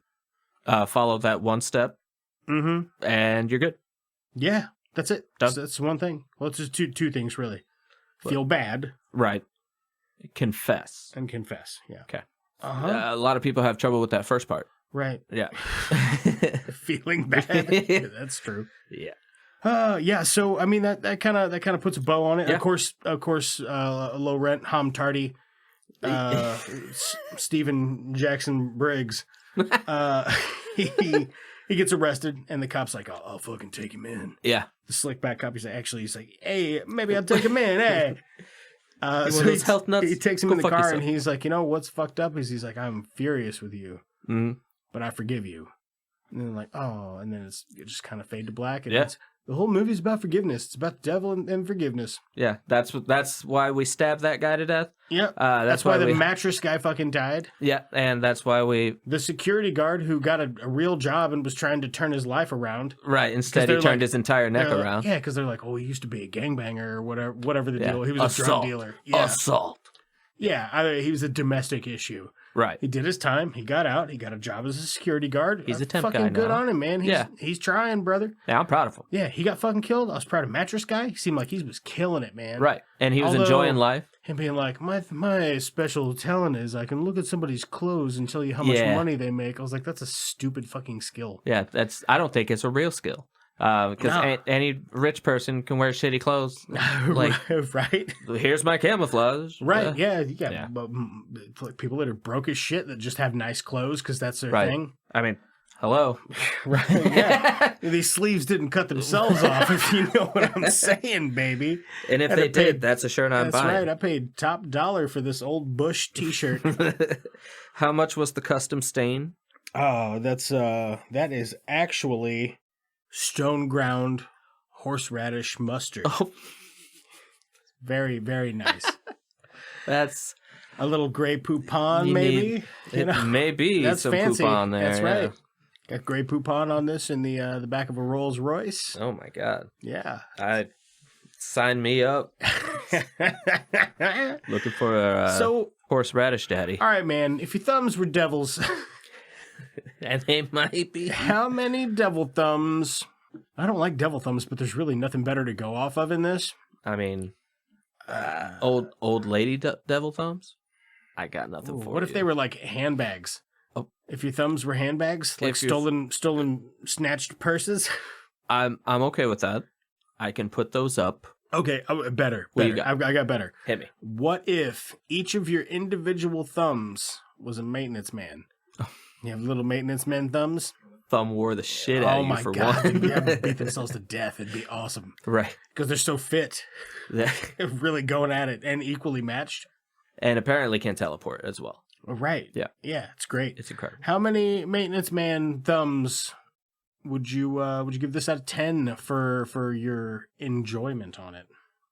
Speaker 7: follow that one step, and you're good.
Speaker 6: Yeah, that's it.
Speaker 7: Done.
Speaker 6: That's one thing. Well, it's just two things, really. Feel bad.
Speaker 7: Right. Confess.
Speaker 6: And confess, yeah.
Speaker 7: Okay.
Speaker 6: Uh-huh.
Speaker 7: A lot of people have trouble with that first part.
Speaker 6: Right.
Speaker 7: Yeah.
Speaker 6: Feeling bad. Yeah, that's true.
Speaker 7: Yeah.
Speaker 6: Yeah, so, I mean, that kind of puts a bow on it.
Speaker 7: Yeah.
Speaker 6: Of course, low rent, Ham Tardy, Stephen Jackson Briggs, he gets arrested, and the cop's like, I'll fucking take him in.
Speaker 7: Yeah.
Speaker 6: The slick back cop, he's like, hey, maybe I'll take him in, hey. So
Speaker 7: those health nuts?
Speaker 6: He takes him
Speaker 7: Go
Speaker 6: in the
Speaker 7: fuck
Speaker 6: car,
Speaker 7: yourself.
Speaker 6: and he's like, what's fucked up is he's like, I'm furious with you, but I forgive you. And then like, oh, and then it just kind of fade to black. And the whole movie's about forgiveness. It's about the devil and forgiveness.
Speaker 7: Yeah, that's why we stabbed that guy to death.
Speaker 6: Yeah,
Speaker 7: that's
Speaker 6: why the mattress guy fucking died.
Speaker 7: Yeah, and that's why
Speaker 6: the security guard who got a real job and was trying to turn his life around.
Speaker 7: Right, instead he turned his entire neck around.
Speaker 6: Yeah, because they're like, oh, he used to be a gangbanger or whatever the deal. He was
Speaker 7: Assault.
Speaker 6: a drug dealer. Yeah.
Speaker 7: Assault.
Speaker 6: Yeah, he was a domestic issue.
Speaker 7: Right.
Speaker 6: He did his time. He got out. He got a job as a security guard.
Speaker 7: He's a temp guy
Speaker 6: fucking good
Speaker 7: now.
Speaker 6: on him, man. He's trying, brother.
Speaker 7: Yeah, I'm proud of him.
Speaker 6: Yeah, he got fucking killed. I was proud of Mattress Guy. He seemed like he was killing it, man.
Speaker 7: Right. And he was enjoying life.
Speaker 6: Him being like, my special talent is I can look at somebody's clothes and tell you how much money they make. I was like, that's a stupid fucking skill.
Speaker 7: Yeah, I don't think it's a real skill. Because any rich person can wear shitty clothes. Like,
Speaker 6: right?
Speaker 7: Here's my camouflage.
Speaker 6: Right, yeah. But people that are broke as shit that just have nice clothes because that's their thing.
Speaker 7: I mean, hello.
Speaker 6: Right, yeah. These sleeves didn't cut themselves off, if you know what I'm saying, baby.
Speaker 7: And if they did, that's a shirt I'm buying.
Speaker 6: That's right. I paid top dollar for this old Bush t-shirt.
Speaker 7: How much was the custom stain?
Speaker 6: Oh, that is actually stone ground horseradish mustard. Oh. Very, very nice.
Speaker 7: That's
Speaker 6: a little Grey Poupon, maybe.
Speaker 7: Maybe
Speaker 6: that's
Speaker 7: some
Speaker 6: fancy.
Speaker 7: Poupon there.
Speaker 6: That's right. Got Grey Poupon on this in the back of a Rolls Royce.
Speaker 7: Oh my god.
Speaker 6: Yeah.
Speaker 7: Sign me up. Looking for a horseradish daddy.
Speaker 6: All right, man. If your thumbs were devils.
Speaker 7: And they might be.
Speaker 6: How many devil thumbs? I don't like devil thumbs, but there's really nothing better to go off of in this.
Speaker 7: I mean, old lady devil thumbs? I got nothing for you.
Speaker 6: What if they were like handbags? Oh. If your thumbs were handbags? Like stolen, snatched purses?
Speaker 7: I'm okay with that. I can put those up.
Speaker 6: Okay, better.
Speaker 7: What do you got?
Speaker 6: I got better.
Speaker 7: Hit me.
Speaker 6: What if each of your individual thumbs was a maintenance man? You have little maintenance man thumbs?
Speaker 7: Thumb wore the shit out of you for
Speaker 6: God,
Speaker 7: one.
Speaker 6: Dude, you have to beat themselves to death. It'd be awesome.
Speaker 7: Right.
Speaker 6: Because they're so fit. Really going at it and equally matched.
Speaker 7: And apparently can teleport as well.
Speaker 6: Right.
Speaker 7: Yeah.
Speaker 6: Yeah, it's great.
Speaker 7: It's incredible.
Speaker 6: How many maintenance man thumbs would you give this out of 10 for your enjoyment on it?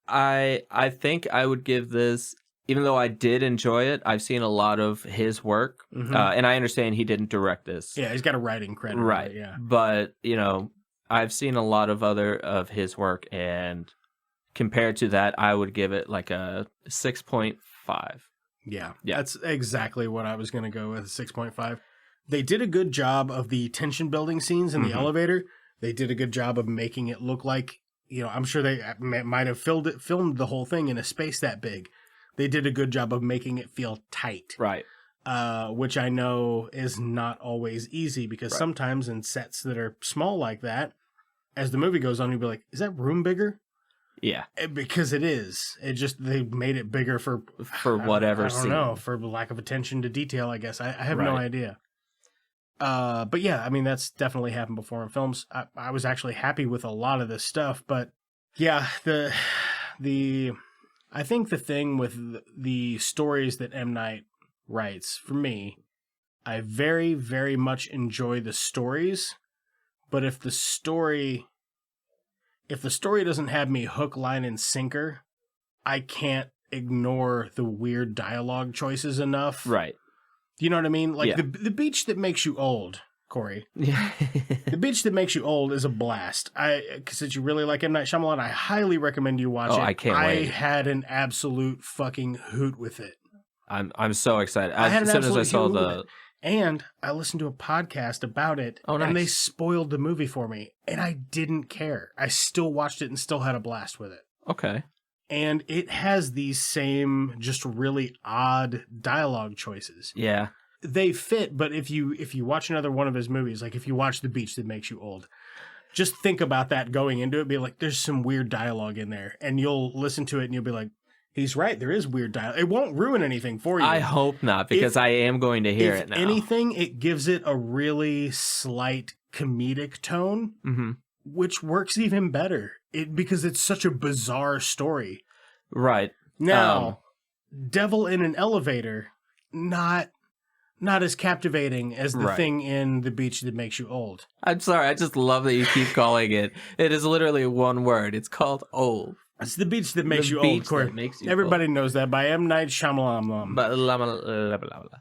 Speaker 7: I think I would give this, even though I did enjoy it, I've seen a lot of his work, and I understand he didn't direct this.
Speaker 6: Yeah, he's got a writing credit.
Speaker 7: Right.
Speaker 6: Yeah.
Speaker 7: But, I've seen a lot of other of his work, and compared to that, I would give it like a 6.5.
Speaker 6: Yeah, that's exactly what I was going to go with, 6.5. They did a good job of the tension building scenes in the elevator. They did a good job of making it look like, I'm sure they might have filmed the whole thing in a space that big. They did a good job of making it feel tight.
Speaker 7: Right.
Speaker 6: Which I know is not always easy, because sometimes in sets that are small like that, as the movie goes on, you'll be like, is that room bigger?
Speaker 7: Yeah.
Speaker 6: Because it is. It just, they made it bigger for
Speaker 7: whatever
Speaker 6: I don't know, for lack of attention to detail, I guess. I have no idea. But yeah, I mean, that's definitely happened before in films. I was actually happy with a lot of this stuff, but yeah, I think the thing with the stories that M. Night writes, for me, I very, very much enjoy the stories, but if the story doesn't have me hook, line, and sinker, I can't ignore the weird dialogue choices enough.
Speaker 7: Right.
Speaker 6: You know what I mean? Like the beach that makes you old, Corey.
Speaker 7: Yeah.
Speaker 6: The beach that makes you old is a blast. Since you really like M. Night Shyamalan, I highly recommend you watch it.
Speaker 7: I can't wait.
Speaker 6: I had an absolute fucking hoot with it.
Speaker 7: I'm so excited.
Speaker 6: As
Speaker 7: soon as I saw the...
Speaker 6: And I listened to a podcast about it, and they spoiled the movie for me, and I didn't care. I still watched it and still had a blast with it.
Speaker 7: Okay.
Speaker 6: And it has these same just really odd dialogue choices.
Speaker 7: Yeah.
Speaker 6: They fit, but if you watch another one of his movies, like if you watch The Beach That Makes You Old, just think about that going into it. Be like, there's some weird dialogue in there, and you'll listen to it and you'll be like, he's right, there is weird dialogue. It won't ruin anything for you.
Speaker 7: I hope not, because I am going to hear it now. If anything,
Speaker 6: it gives it a really slight comedic tone, which works even better because it's such a bizarre story.
Speaker 7: Right.
Speaker 6: Now, Devil in an Elevator, not as captivating as the thing in The Beach That Makes You Old.
Speaker 7: I'm sorry, I just love that you keep calling it. It is literally one word. It's called old.
Speaker 6: It's The Beach That Makes You Old, Corey. Everybody knows that, by M. Night Shyamalan.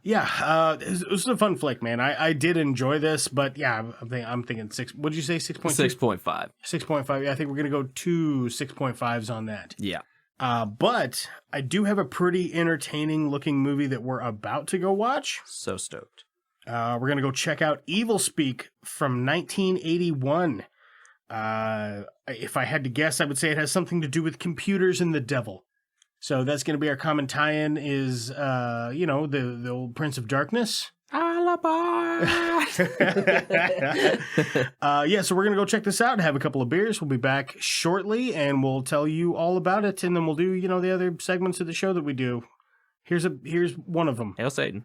Speaker 6: Yeah, it was a fun flick, man. I did enjoy this, but yeah, I'm thinking 6. What did you say, 6.2?
Speaker 7: 6.5.
Speaker 6: 6.5. Yeah, I think we're going to go 2 6.5s on that.
Speaker 7: Yeah.
Speaker 6: But I do have a pretty entertaining looking movie that we're about to go watch.
Speaker 7: So stoked.
Speaker 6: We're going to go check out Evilspeak from 1981. If I had to guess, I would say it has something to do with computers and the devil. So that's going to be our common tie-in is, the old Prince of Darkness.
Speaker 7: Alibi!
Speaker 6: So we're going to go check this out and have a couple of beers. We'll be back shortly, and we'll tell you all about it, and then we'll do, the other segments of the show that we do. Here's one of them.
Speaker 7: Hail Satan.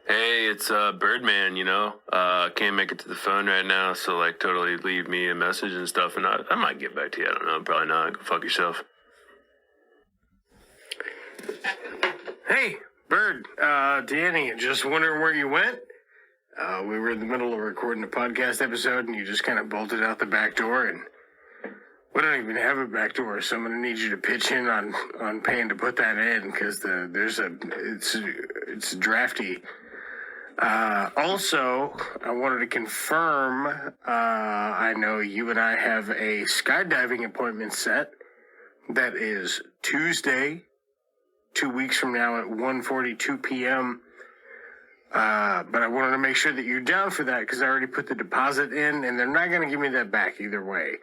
Speaker 3: Hey, it's Birdman, can't make it to the phone right now, so totally leave me a message and stuff, and I might get back to you. I don't know, probably not. Go fuck yourself.
Speaker 8: Hey, Bird, Danny, just wondering where you went? We were in the middle of recording a podcast episode, and you just kind of bolted out the back door, and we don't even have a back door, so I'm going to need you to pitch in on paying to put that in, because it's drafty. Also, I wanted to confirm, I know you and I have a skydiving appointment set. That is Tuesday, 2 weeks from now at 1:42 p.m. But I wanted to make sure that you're down for that, because I already put the deposit in, and they're not going to give me that back either way.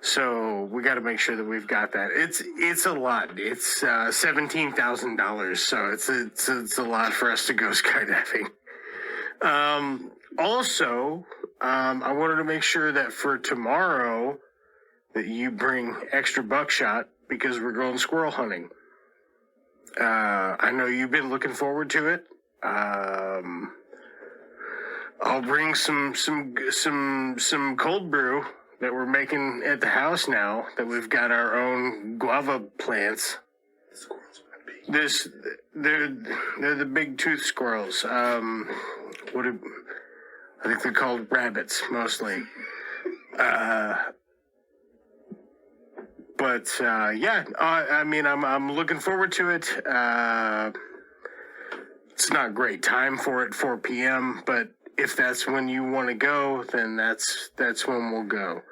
Speaker 8: So we got to make sure that we've got that. It's a lot. It's $17,000. So it's a lot for us to go skydiving. Also, I wanted to make sure that for tomorrow that you bring extra buckshot, because we're going squirrel hunting. I know you've been looking forward to it. I'll bring some cold brew, that we're making at the house now that we've got our own guava plants. They're the big tooth squirrels. I think they're called rabbits mostly. I mean, I'm looking forward to it. It's not a great time for it, 4 p.m., but if that's when you want to go, then that's when we'll go.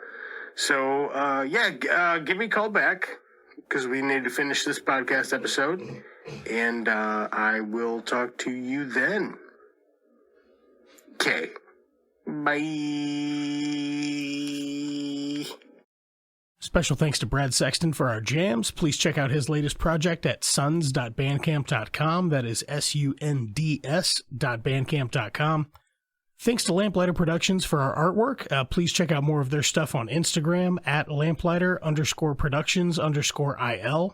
Speaker 8: So, give me a call back, because we need to finish this podcast episode, and I will talk to you then. Okay. Bye.
Speaker 6: Special thanks to Brad Sexton for our jams. Please check out his latest project at suns.bandcamp.com. That is sunds.bandcamp.com. Thanks to Lamplighter Productions for our artwork. Please check out more of their stuff on Instagram at lamplighter_productions_IL.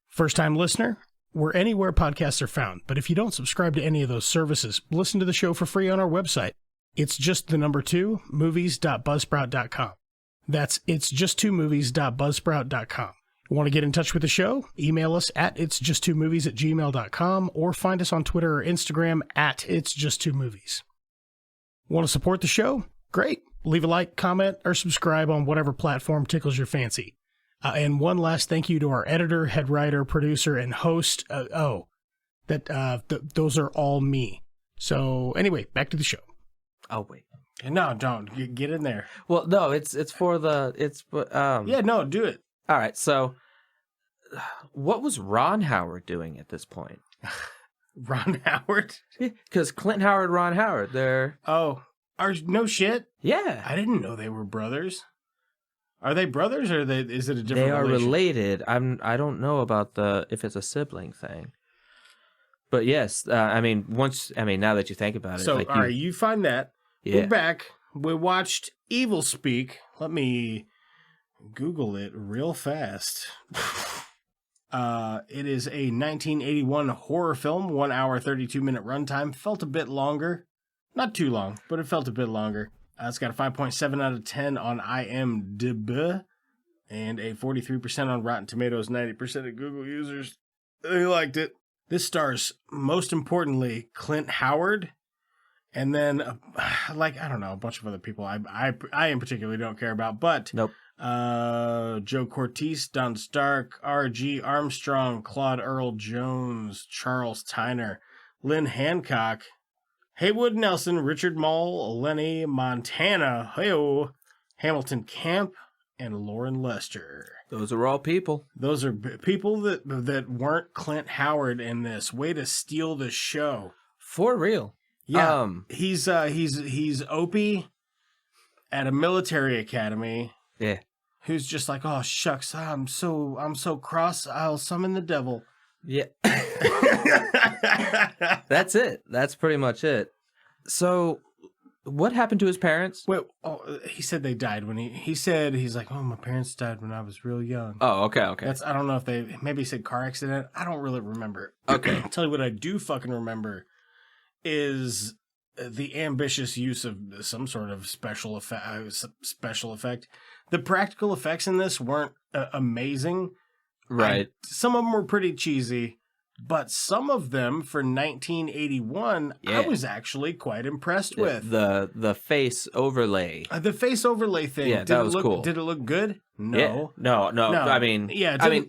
Speaker 6: First-time listener, we're anywhere podcasts are found, but if you don't subscribe to any of those services, listen to the show for free on our website. It's just the number 2, movies.buzzsprout.com. That's it's just 2movies.buzzsprout.com. Want to get in touch with the show? Email us at itsjust2movies@gmail.com or find us on Twitter or Instagram at itsjust2movies. Want to support the show? Great. Leave a like, comment, or subscribe on whatever platform tickles your fancy. And one last thank you to our editor, head writer, producer, and host. Those are all me. So anyway, back to the show.
Speaker 7: Oh, wait.
Speaker 6: No, don't. Get in there.
Speaker 7: Well, no, it's for the...
Speaker 6: Yeah, no, do it.
Speaker 7: All right, so what was Ron Howard doing at this point?
Speaker 6: Ron Howard?
Speaker 7: Because Clint Howard, Ron Howard, they're...
Speaker 6: Oh, no shit?
Speaker 7: Yeah.
Speaker 6: I didn't know they were brothers. Are they brothers, or is it a different
Speaker 7: They are
Speaker 6: relation?
Speaker 7: related. I don't know about if it's a sibling thing. But yes, now that you think about it.
Speaker 6: So,
Speaker 7: like
Speaker 6: all right, you find that.
Speaker 7: Yeah.
Speaker 6: We're back. We watched Evilspeak. Let me Google it real fast. It is a 1981 horror film, 1 hour, 32-minute runtime. Felt a bit longer. Not too long, but it felt a bit longer. It's got a 5.7 out of 10 on IMDb and a 43% on Rotten Tomatoes, 90% of Google users. They liked it. This stars, most importantly, Clint Howard, and then, I don't know, a bunch of other people I in particular don't care about, but
Speaker 7: Nope.
Speaker 6: Joe Cortese, Don Stark, R.G. Armstrong, Claude Earl Jones, Charles Tyner, Lynn Hancock, Haywood Nelson, Richard Mull, Lenny Montana, Hamilton Camp, and Lauren Lester.
Speaker 7: Those are all people.
Speaker 6: Those are people that weren't Clint Howard in this. Way to steal the show.
Speaker 7: For real.
Speaker 6: Yeah. He's Opie at a military academy.
Speaker 7: Yeah.
Speaker 6: Who's just like, oh shucks, I'm so cross, I'll summon the devil.
Speaker 7: Yeah. That's it. That's pretty much it. So, what happened to his parents?
Speaker 6: Wait, he said they died when he's like, oh, my parents died when I was real young.
Speaker 7: Oh, okay.
Speaker 6: I don't know if maybe he said car accident. I don't really remember.
Speaker 7: Okay.
Speaker 6: I'll tell you what I do fucking remember is the ambitious use of some sort of special effect. The practical effects in this weren't amazing.
Speaker 7: Right.
Speaker 6: Some of them were pretty cheesy, but some of them for 1981,
Speaker 7: yeah.
Speaker 6: I was actually quite impressed with.
Speaker 7: The face overlay.
Speaker 6: The face overlay thing.
Speaker 7: Yeah, that was cool.
Speaker 6: Did it look good? No.
Speaker 7: Yeah. No. I mean,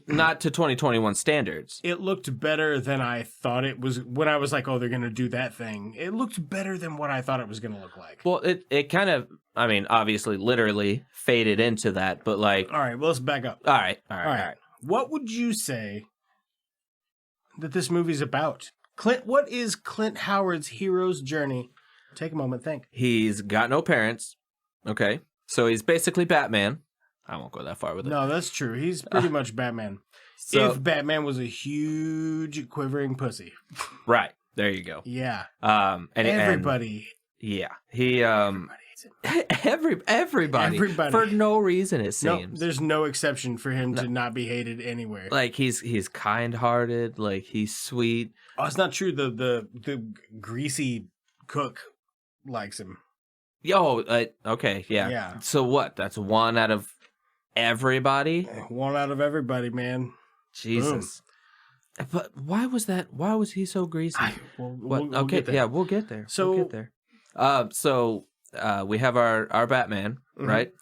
Speaker 7: not to 2021 standards.
Speaker 6: It looked better than I thought it was. When I was like, oh, they're going to do that thing. It looked better than what I thought it was going to look like.
Speaker 7: Well, it kind of, obviously, literally faded into that, but like...
Speaker 6: All right, well, let's back up.
Speaker 7: All right.
Speaker 6: What would you say that this movie's about? What is Clint Howard's hero's journey? Take a moment, think.
Speaker 7: He's got no parents. Okay. So he's basically Batman. I won't go that far with it.
Speaker 6: No, that's true. He's pretty much Batman.
Speaker 7: So,
Speaker 6: if Batman was a huge quivering pussy.
Speaker 7: Right. There you go.
Speaker 6: Yeah.
Speaker 7: Everybody. Yeah. He everybody for no reason, it seems.
Speaker 6: No, there's no exception for him to not be hated anywhere.
Speaker 7: Like he's kind-hearted, like he's sweet.
Speaker 6: Oh, it's not true. The greasy cook likes him.
Speaker 7: Okay, yeah.
Speaker 6: Yeah.
Speaker 7: So what? That's one out of everybody?
Speaker 6: One out of everybody, man.
Speaker 7: Jesus. But why was that? Why was he so greasy?
Speaker 6: We'll
Speaker 7: okay,
Speaker 6: get there.
Speaker 7: yeah, we'll get there.
Speaker 6: So-
Speaker 7: we'll get there. We have our Batman, right?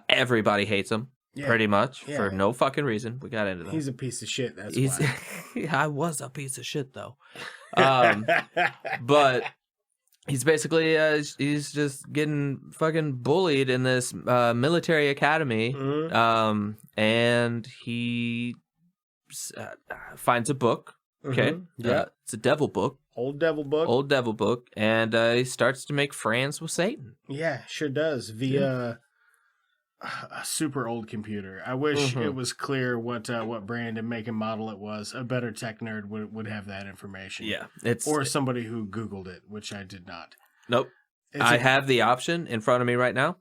Speaker 7: Everybody hates him,
Speaker 6: Yeah.
Speaker 7: pretty much,
Speaker 6: Yeah.
Speaker 7: for no fucking reason. We got into that.
Speaker 6: He's a piece of shit. That's
Speaker 7: why. I was a piece of shit, though. But he's basically he's just getting fucking bullied in this military academy, and he finds a book. Okay,
Speaker 6: Yeah.
Speaker 7: it's a devil book.
Speaker 6: Old devil book.
Speaker 7: And he starts to make friends with Satan.
Speaker 6: Yeah, sure does via a super old computer. I wish it was clear what brand and make and model it was. A better tech nerd would have that information.
Speaker 7: Yeah,
Speaker 6: or somebody who Googled it, which I did not.
Speaker 7: Nope. I have the option in front of me right now.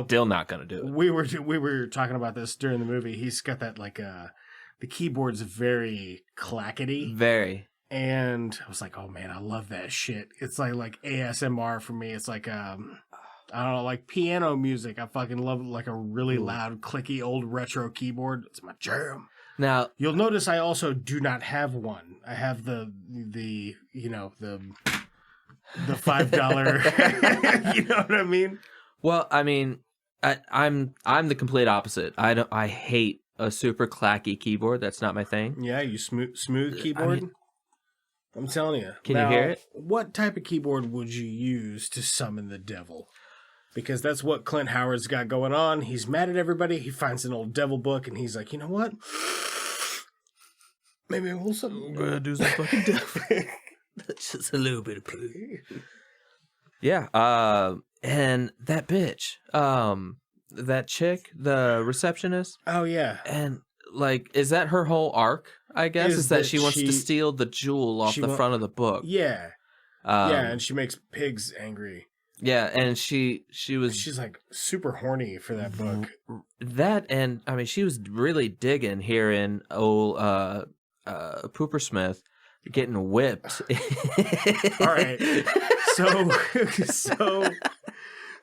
Speaker 7: Still not gonna do it.
Speaker 6: We were talking about this during the movie. He's got that the keyboard's very clackety.
Speaker 7: Very.
Speaker 6: And I was like, oh man, I love that shit. It's like ASMR for me. It's like I don't know, like piano music. I fucking love like a really loud, clicky old retro keyboard. It's my jam.
Speaker 7: Now
Speaker 6: you'll notice I also do not have one. I have the $5 you know what I mean?
Speaker 7: Well, I mean, I'm the complete opposite. I hate a super clacky keyboard. That's not my thing.
Speaker 6: Yeah, you smooth keyboard. I'm telling you.
Speaker 7: Can you hear it?
Speaker 6: What type of keyboard would you use to summon the devil? Because that's what Clint Howard's got going on. He's mad at everybody. He finds an old devil book, and he's like, you know what? Maybe we'll I'm gonna do some fucking devil.
Speaker 7: That's just a little bit of poo. Yeah. And that bitch, that chick, the receptionist.
Speaker 6: Oh yeah.
Speaker 7: And like, is that her whole arc? I guess is that she wants to steal the jewel off the front of the book.
Speaker 6: Yeah. Yeah, and she makes pigs angry.
Speaker 7: Yeah, and she's
Speaker 6: like super horny for that book.
Speaker 7: That, and I mean, she was really digging hearing old Pooper Smith getting whipped.
Speaker 6: All right.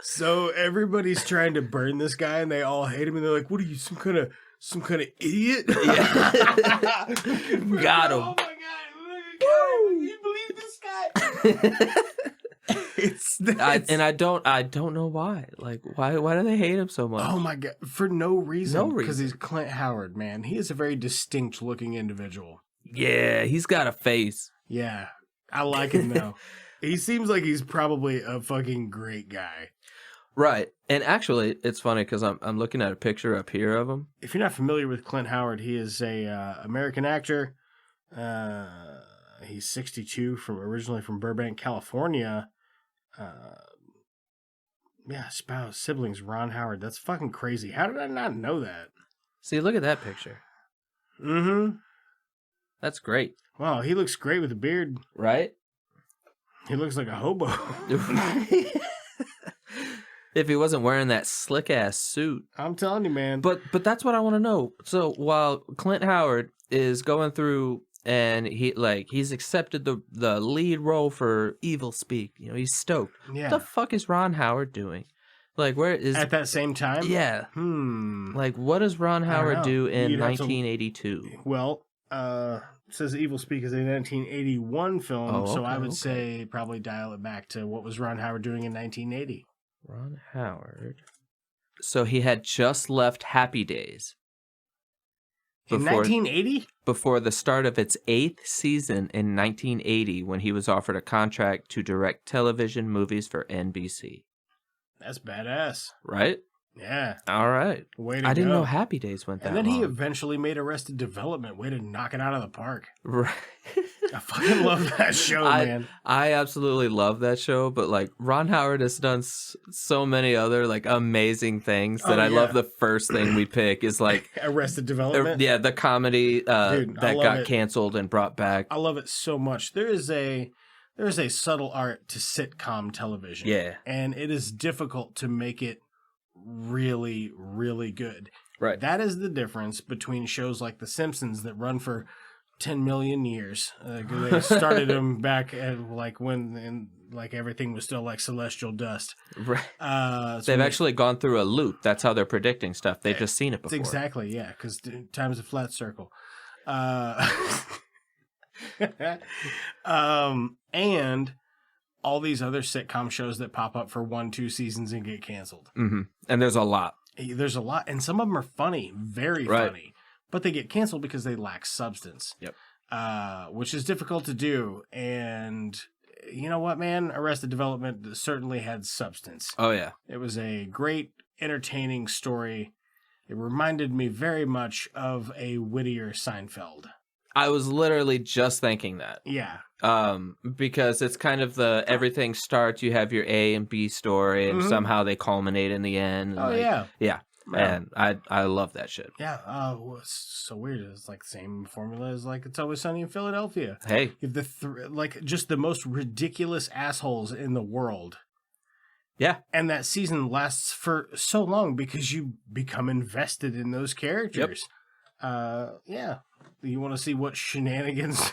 Speaker 6: So everybody's trying to burn this guy, and they all hate him, and they're like, "What are you, some kind of idiot?"
Speaker 7: Yeah. Got him.
Speaker 6: Oh my god! Can you believe this guy?
Speaker 7: I don't know why. Like, why do they hate him so much?
Speaker 6: Oh my god! For no reason.
Speaker 7: No reason.
Speaker 6: Because he's Clint Howard, man. He is a very distinct looking individual.
Speaker 7: Yeah, he's got a face.
Speaker 6: Yeah, I like him though. He seems like he's probably a fucking great guy.
Speaker 7: Right. And actually, it's funny because I'm looking at a picture up here of him.
Speaker 6: If you're not familiar with Clint Howard, he is a American actor. He's 62, originally from Burbank, California. Siblings Ron Howard. That's fucking crazy. How did I not know that?
Speaker 7: See, look at that picture.
Speaker 6: Mm-hmm.
Speaker 7: That's great.
Speaker 6: Wow, he looks great with a beard.
Speaker 7: Right?
Speaker 6: He looks like a hobo.
Speaker 7: If he wasn't wearing that slick ass suit.
Speaker 6: I'm telling you, man.
Speaker 7: But that's what I want to know. So while Clint Howard is going through and he's accepted the lead role for Evilspeak, he's stoked.
Speaker 6: Yeah.
Speaker 7: What the fuck is Ron Howard doing? Like, where is
Speaker 6: at that same time?
Speaker 7: Yeah. Like, what does Ron Howard do in 1982?
Speaker 6: Well, it says Evilspeak is a 1981 film, so I would say probably dial it back to what was Ron Howard doing in 1980.
Speaker 7: Ron Howard. So he had just left Happy Days.
Speaker 6: In 1980?
Speaker 7: Before the start of its 8th season in 1980, when he was offered a contract to direct television movies for NBC.
Speaker 6: That's badass.
Speaker 7: Right?
Speaker 6: Yeah.
Speaker 7: All right.
Speaker 6: Way to go.
Speaker 7: I didn't know Happy Days went that long.
Speaker 6: And then he eventually made Arrested Development. Way to knock it out of the park.
Speaker 7: Right.
Speaker 6: I fucking love that show, man.
Speaker 7: I absolutely love that show, but like Ron Howard has done so many other like amazing things that I love. The first thing we pick is like
Speaker 6: Arrested Development.
Speaker 7: The comedy
Speaker 6: Dude,
Speaker 7: that got canceled and brought back.
Speaker 6: I love it so much. There is a subtle art to sitcom television.
Speaker 7: Yeah.
Speaker 6: And it is difficult to make it really, really good.
Speaker 7: Right.
Speaker 6: That is the difference between shows like The Simpsons that run for 10 million years. They started them back at like when like everything was still like celestial dust.
Speaker 7: Right. They've actually gone through a loop. That's how they're predicting stuff. They've just seen it before.
Speaker 6: Exactly, yeah, because time's a flat circle. And all these other sitcom shows that pop up for 1-2 seasons and get canceled.
Speaker 7: Mm-hmm. And there's a lot.
Speaker 6: There's a lot, and some of them are funny, very funny, but they get canceled because they lack substance.
Speaker 7: Yep.
Speaker 6: Which is difficult to do. And you know what, man? Arrested Development certainly had substance.
Speaker 7: Oh, yeah.
Speaker 6: It was a great, entertaining story. It reminded me very much of a Whittier Seinfeld.
Speaker 7: I was literally just thinking that.
Speaker 6: Yeah.
Speaker 7: Because it's kind of the everything starts, you have your A and B story, and somehow they culminate in the end.
Speaker 6: Oh,
Speaker 7: like,
Speaker 6: yeah.
Speaker 7: Yeah. And I love that shit.
Speaker 6: Yeah. It's so weird. It's like the same formula as like It's Always Sunny in Philadelphia.
Speaker 7: Hey.
Speaker 6: You have like just the most ridiculous assholes in the world.
Speaker 7: Yeah.
Speaker 6: And that season lasts for so long because you become invested in those characters. Yep. Yeah. You want to see what shenanigans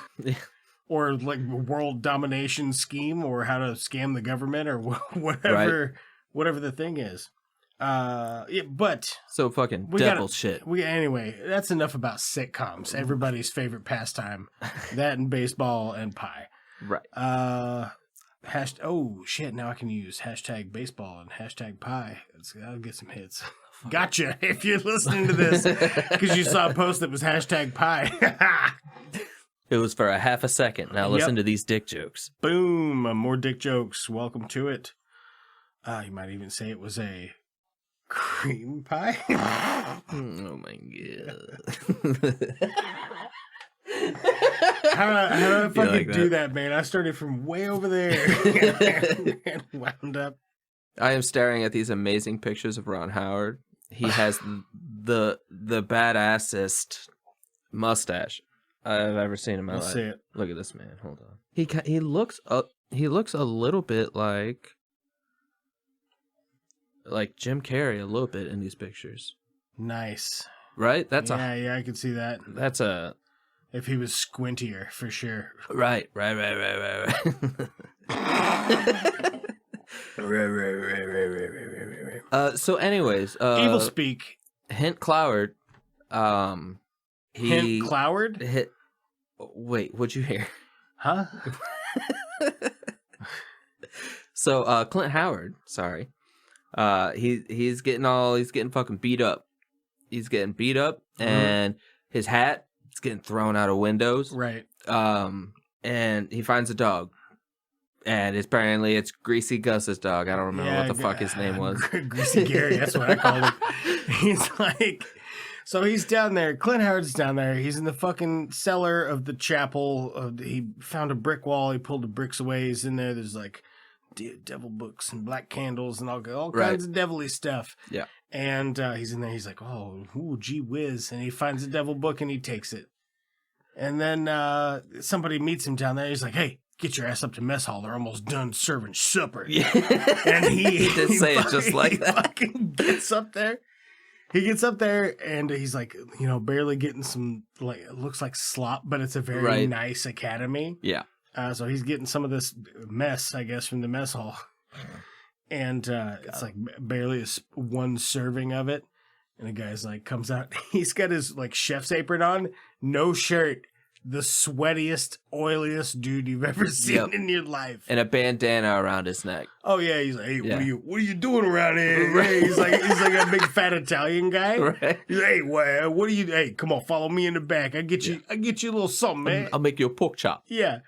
Speaker 6: or like world domination scheme or how to scam the government or whatever the thing is. But
Speaker 7: so fucking devil shit.
Speaker 6: Anyway, that's enough about sitcoms. Everybody's favorite pastime, that and baseball and pie.
Speaker 7: Right.
Speaker 6: Oh shit! Now I can use hashtag baseball and hashtag pie. I'll get some hits. Gotcha. If you're listening to this because you saw a post that was hashtag pie.
Speaker 7: It was for a half a second. Now listen to these dick jokes.
Speaker 6: Boom! More dick jokes. Welcome to it. You might even say it was a cream pie.
Speaker 7: Oh my god.
Speaker 6: How do I fucking do that, man? I started from way over there and wound up.
Speaker 7: I am staring at these amazing pictures of Ron Howard. He has the badassest mustache I've ever seen in my life.
Speaker 6: See it.
Speaker 7: Look at this man. Hold on. He looks a little bit like Jim Carrey a little bit in these pictures.
Speaker 6: Nice.
Speaker 7: Right?
Speaker 6: Yeah, I can see that.
Speaker 7: That's a
Speaker 6: if he was squintier for sure.
Speaker 7: Right. So anyways,
Speaker 6: Evilspeak.
Speaker 7: Hint Cloward.
Speaker 6: Hint Cloward?
Speaker 7: Wait, what'd you hear?
Speaker 6: Huh?
Speaker 7: So Clint Howard, sorry. He's getting fucking beat up. He's getting beat up and his hat is getting thrown out of windows.
Speaker 6: Right.
Speaker 7: And he finds a dog. And apparently it's Greasy Gus's dog. I don't remember what the fuck his name was.
Speaker 6: Greasy Gary, that's what I called him. He's like, so he's down there. Clint Howard's down there. He's in the fucking cellar of the chapel. He found a brick wall. He pulled the bricks away. He's in there. There's like devil books and black candles and all kinds of devilly stuff.
Speaker 7: Yeah.
Speaker 6: And he's in there. He's like, oh, ooh, gee whiz. And he finds a devil book and he takes it. And then somebody meets him down there. He's like, hey, get your ass up to mess hall. They're almost done serving supper.
Speaker 7: Yeah.
Speaker 6: And he
Speaker 7: did say it just like that.
Speaker 6: Fucking gets up there. He gets up there and he's like, barely getting some, like, it looks like slop, but it's a very nice academy.
Speaker 7: Yeah.
Speaker 6: So he's getting some of this mess, I guess, from the mess hall. And it's like barely one serving of it. And the guy's like, comes out. He's got his like chef's apron on, no shirt. The sweatiest, oiliest dude you've ever seen in your life,
Speaker 7: and a bandana around his neck.
Speaker 6: Oh yeah, he's like, hey, what are you doing around here? Right. He's like a big fat Italian guy.
Speaker 7: Right.
Speaker 6: He's like, hey, what are you? Hey, come on, follow me in the back. I get you a little something, man.
Speaker 7: I'll make you a pork chop.
Speaker 6: Yeah.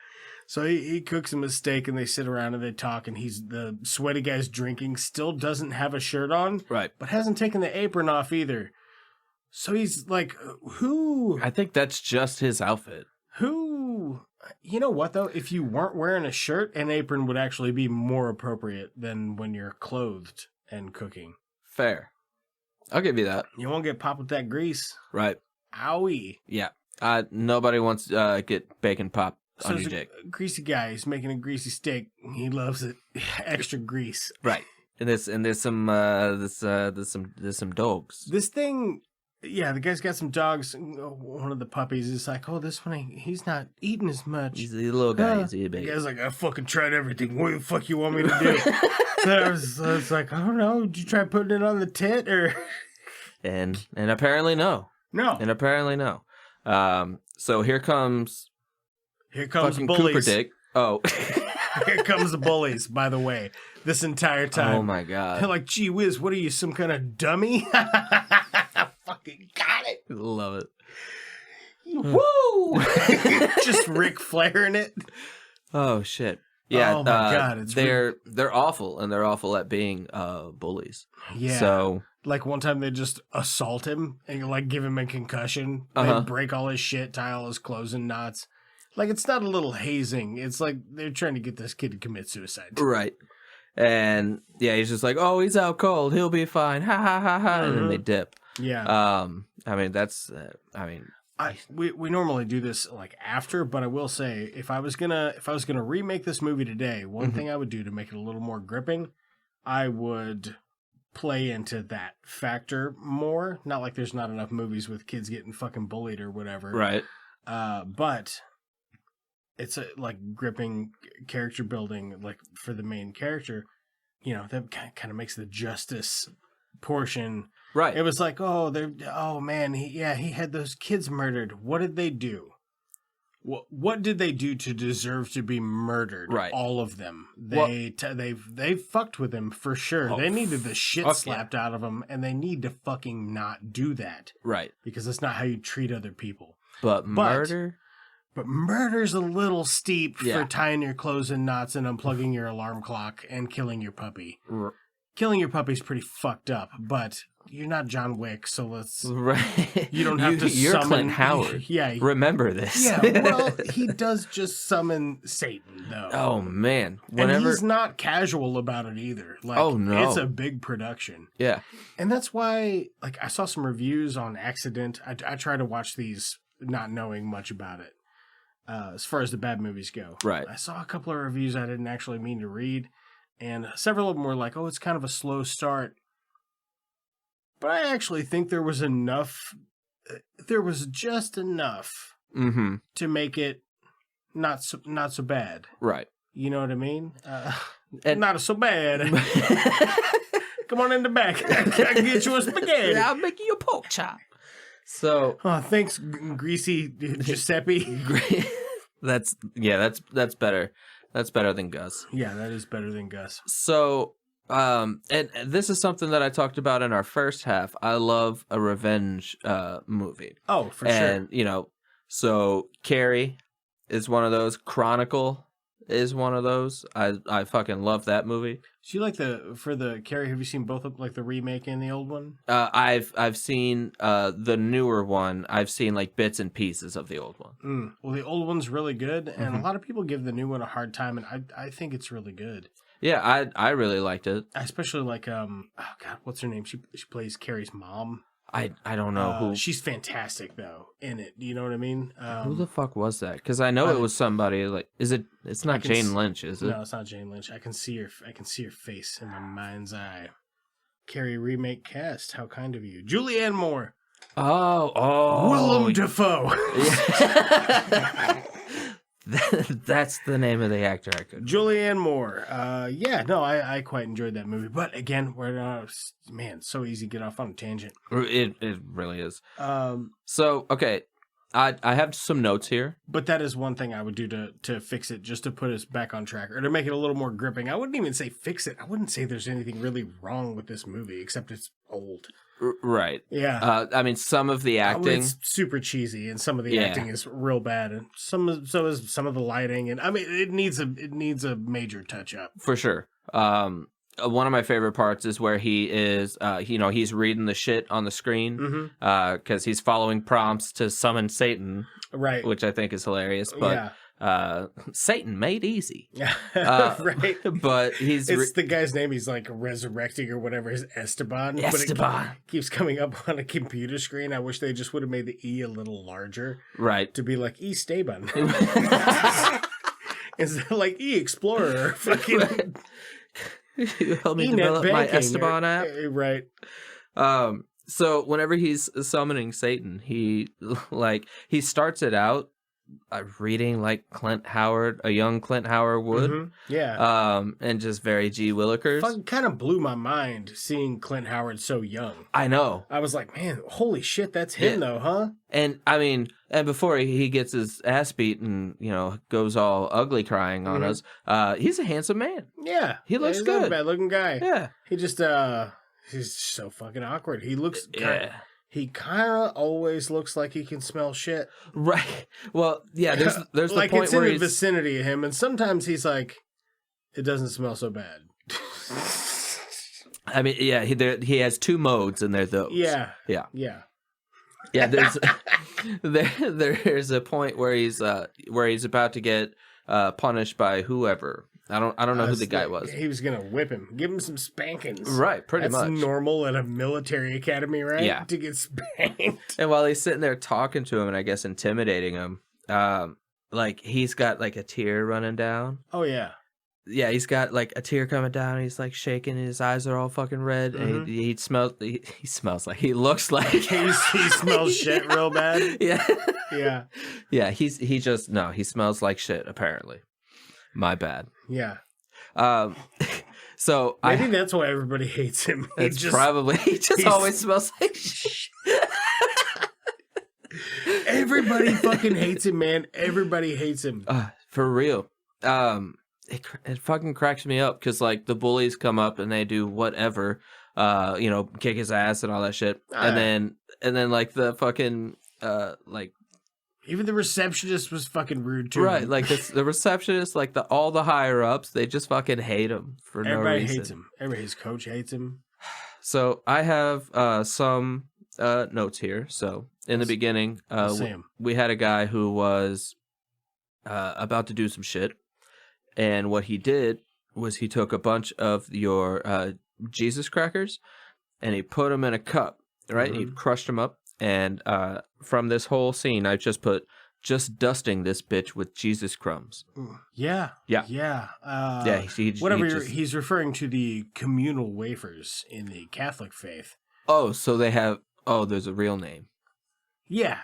Speaker 6: So he cooks him a steak, and they sit around and they talk. And the sweaty guy's drinking, still doesn't have a shirt on,
Speaker 7: right?
Speaker 6: But hasn't taken the apron off either. So he's like, who?
Speaker 7: I think that's just his outfit.
Speaker 6: Who? You know what, though? If you weren't wearing a shirt, an apron would actually be more appropriate than when you're clothed and cooking.
Speaker 7: Fair. I'll give you that.
Speaker 6: You won't get popped with that grease.
Speaker 7: Right.
Speaker 6: Owie.
Speaker 7: Yeah. Nobody wants to get bacon pop on your dick.
Speaker 6: A greasy guy. He's making a greasy steak. He loves it. Extra grease.
Speaker 7: Right. And there's some dogs.
Speaker 6: This thing Yeah, the guy's got some dogs. One of the puppies is like, oh, this one, he's not eating as much.
Speaker 7: He's a little guy. He's a
Speaker 6: The
Speaker 7: baby.
Speaker 6: guy's like, I fucking tried everything. What the fuck you want me to do? So I was like, I don't know. Did you try putting it on the tit or?
Speaker 7: And apparently no.
Speaker 6: No.
Speaker 7: And apparently no. So here comes
Speaker 6: fucking
Speaker 7: Cooper
Speaker 6: bullies.
Speaker 7: Dick. Oh.
Speaker 6: Here comes the bullies, by the way, this entire time.
Speaker 7: Oh my god.
Speaker 6: They're like, gee whiz, what are you, some kind of dummy? Fucking got it.
Speaker 7: Love it.
Speaker 6: Woo! Just Ric Flair in it.
Speaker 7: Oh shit. Yeah.
Speaker 6: Oh my god, it's
Speaker 7: they're awful, and they're awful at being bullies.
Speaker 6: Yeah.
Speaker 7: So
Speaker 6: like one time they just assault him and like give him a concussion. They break all his shit, tie all his clothes in knots. Like it's not a little hazing. It's like they're trying to get this kid to commit suicide.
Speaker 7: right. And yeah, he's just like, oh, he's out cold. He'll be fine. Ha ha ha ha. And then they dip.
Speaker 6: Yeah.
Speaker 7: I mean, that's.
Speaker 6: We normally do this like after, but I will say if I was gonna remake this movie today, one thing I would do to make it a little more gripping, I would play into that factor more. Not like there's not enough movies with kids getting fucking bullied or whatever.
Speaker 7: Right.
Speaker 6: But it's a like gripping character building like for the main character, you know, that kind of makes the justice portion.
Speaker 7: Right.
Speaker 6: It was like, oh man, he had those kids murdered. What did they do? What did they do to deserve to be murdered?
Speaker 7: Right.
Speaker 6: All of them. They fucked with him for sure. They needed the shit slapped out of them, and they need to fucking not do that.
Speaker 7: Right.
Speaker 6: Because that's not how you treat other people.
Speaker 7: But murder?
Speaker 6: But murder's a little steep for tying your clothes in knots and unplugging your alarm clock and killing your puppy. Killing your puppy's pretty fucked up, but you're not John Wick, so let's...
Speaker 7: Right.
Speaker 6: You don't have to
Speaker 7: You're
Speaker 6: summon...
Speaker 7: Clint Howard.
Speaker 6: Yeah.
Speaker 7: Remember this.
Speaker 6: Yeah, well, he does just summon Satan, though.
Speaker 7: Oh, man.
Speaker 6: And he's not casual about it either. Like,
Speaker 7: oh, no.
Speaker 6: It's a big production.
Speaker 7: Yeah.
Speaker 6: And that's why, like, I saw some reviews on accident. I try to watch these not knowing much about it, as far as the bad movies go.
Speaker 7: Right.
Speaker 6: I saw a couple of reviews I didn't actually mean to read, and several of them were like, oh, it's kind of a slow start. But I actually think there was enough, there was just enough to make it not so bad.
Speaker 7: Right.
Speaker 6: You know what I mean? Not so bad. Come on in the back. I can get you a spaghetti.
Speaker 7: I'll make you a pork chop. So,
Speaker 6: thanks, Greasy Giuseppe.
Speaker 7: That's better. That's better than Gus.
Speaker 6: Yeah, that is better than Gus.
Speaker 7: So, and this is something that I talked about in our first half. I love a revenge movie.
Speaker 6: Oh, for sure.
Speaker 7: And, you know, so Carrie is one of those. Chronicle is one of those. I fucking love that movie.
Speaker 6: So you like for the Carrie, have you seen both of like the remake and the old one?
Speaker 7: I've seen the newer one. I've seen like bits and pieces of the old one.
Speaker 6: Well, the old one's really good, and a lot of people give the new one a hard time, and I think it's really good.
Speaker 7: Yeah, I really liked it.
Speaker 6: I especially like oh god, what's her name? She plays Carrie's mom.
Speaker 7: I don't know who.
Speaker 6: She's fantastic though in it. You know what I mean?
Speaker 7: Who the fuck was that? Because I know it was somebody like. It's not Jane Lynch, is it?
Speaker 6: No, it's not Jane Lynch. I can see her face in my mind's eye. Carrie remake cast. How kind of you, Julianne Moore.
Speaker 7: Oh,
Speaker 6: Willem Dafoe.
Speaker 7: That's the name of the actor I could.
Speaker 6: Julianne Moore. I quite enjoyed that movie. But again, so easy to get off on a tangent.
Speaker 7: It really is. So okay, I have some notes here.
Speaker 6: But that is one thing I would do to fix it, just to put us back on track, or to make it a little more gripping. I wouldn't even say fix it. I wouldn't say there's anything really wrong with this movie, except it's old.
Speaker 7: Right.
Speaker 6: Yeah.
Speaker 7: I mean, some of the acting
Speaker 6: it's super cheesy, and some of the acting is real bad, and so is some of the lighting, and I mean, it needs a major touch up
Speaker 7: for sure. One of my favorite parts is where he is, he's reading the shit on the screen, because he's following prompts to summon Satan,
Speaker 6: right?
Speaker 7: Which I think is hilarious, but. Satan made easy.
Speaker 6: Right.
Speaker 7: But it's
Speaker 6: the guy's name he's like resurrecting or whatever is Esteban. But it keeps coming up on a computer screen. I wish they just would have made the E a little larger.
Speaker 7: Right.
Speaker 6: To be like Esteban. Instead of like E Explorer. Fucking
Speaker 7: you help me develop my Esteban app.
Speaker 6: Right.
Speaker 7: So whenever he's summoning Satan, he starts it out reading like Clint Howard, a young Clint Howard would.
Speaker 6: Mm-hmm. Yeah.
Speaker 7: And just very G. Willikers.
Speaker 6: Kind of blew my mind seeing Clint Howard so young.
Speaker 7: I know.
Speaker 6: I was like, man, holy shit, that's him though, huh?
Speaker 7: And I mean, and before he gets his ass beat and, goes all ugly crying on us, he's a handsome man.
Speaker 6: Yeah.
Speaker 7: He looks
Speaker 6: he's
Speaker 7: good.
Speaker 6: Not a bad looking guy.
Speaker 7: Yeah.
Speaker 6: He just, he's so fucking awkward. He looks He kind of always looks like he can smell shit.
Speaker 7: Right. Well, yeah, there's the
Speaker 6: like
Speaker 7: point
Speaker 6: it's
Speaker 7: where
Speaker 6: in the vicinity of him, and sometimes he's like, it doesn't smell so bad.
Speaker 7: I mean, yeah, he has two modes, and they're those.
Speaker 6: Yeah.
Speaker 7: Yeah.
Speaker 6: Yeah.
Speaker 7: Yeah, there's a point where he's about to get punished by whoever. I don't know who the guy was.
Speaker 6: He was gonna whip him, give him some spankings.
Speaker 7: Right, pretty much.
Speaker 6: That's normal at a military academy, right?
Speaker 7: Yeah.
Speaker 6: To get spanked.
Speaker 7: And while he's sitting there talking to him and I guess intimidating him, like he's got like a tear running down.
Speaker 6: Oh yeah.
Speaker 7: Yeah, he's got like a tear coming down. And he's like shaking. And his eyes are all fucking red. And he smells. He smells like he looks like
Speaker 6: he smells shit real bad.
Speaker 7: Yeah,
Speaker 6: yeah,
Speaker 7: yeah. He smells like shit. Apparently, my bad.
Speaker 6: Yeah.
Speaker 7: So
Speaker 6: maybe that's why everybody hates him.
Speaker 7: He just always smells like shit.
Speaker 6: Everybody fucking hates him, man. Everybody hates him.
Speaker 7: For real. It fucking cracks me up because like the bullies come up and they do whatever, kick his ass and all that shit, and then like the fucking like
Speaker 6: even the receptionist was fucking rude too.
Speaker 7: Right, like the receptionist, like all the higher ups, they just fucking hate him for no reason.
Speaker 6: Everybody hates him. His coach hates him.
Speaker 7: So I have some notes here. So in the beginning, we had a guy who was about to do some shit. And what he did was he took a bunch of your Jesus crackers and he put them in a cup, right? Mm-hmm. And he crushed them up. And from this whole scene, I just put, just dusting this bitch with Jesus crumbs.
Speaker 6: Yeah.
Speaker 7: Yeah.
Speaker 6: Yeah. He's referring to the communal wafers in the Catholic faith.
Speaker 7: Oh, so they have, there's a real name.
Speaker 6: Yeah.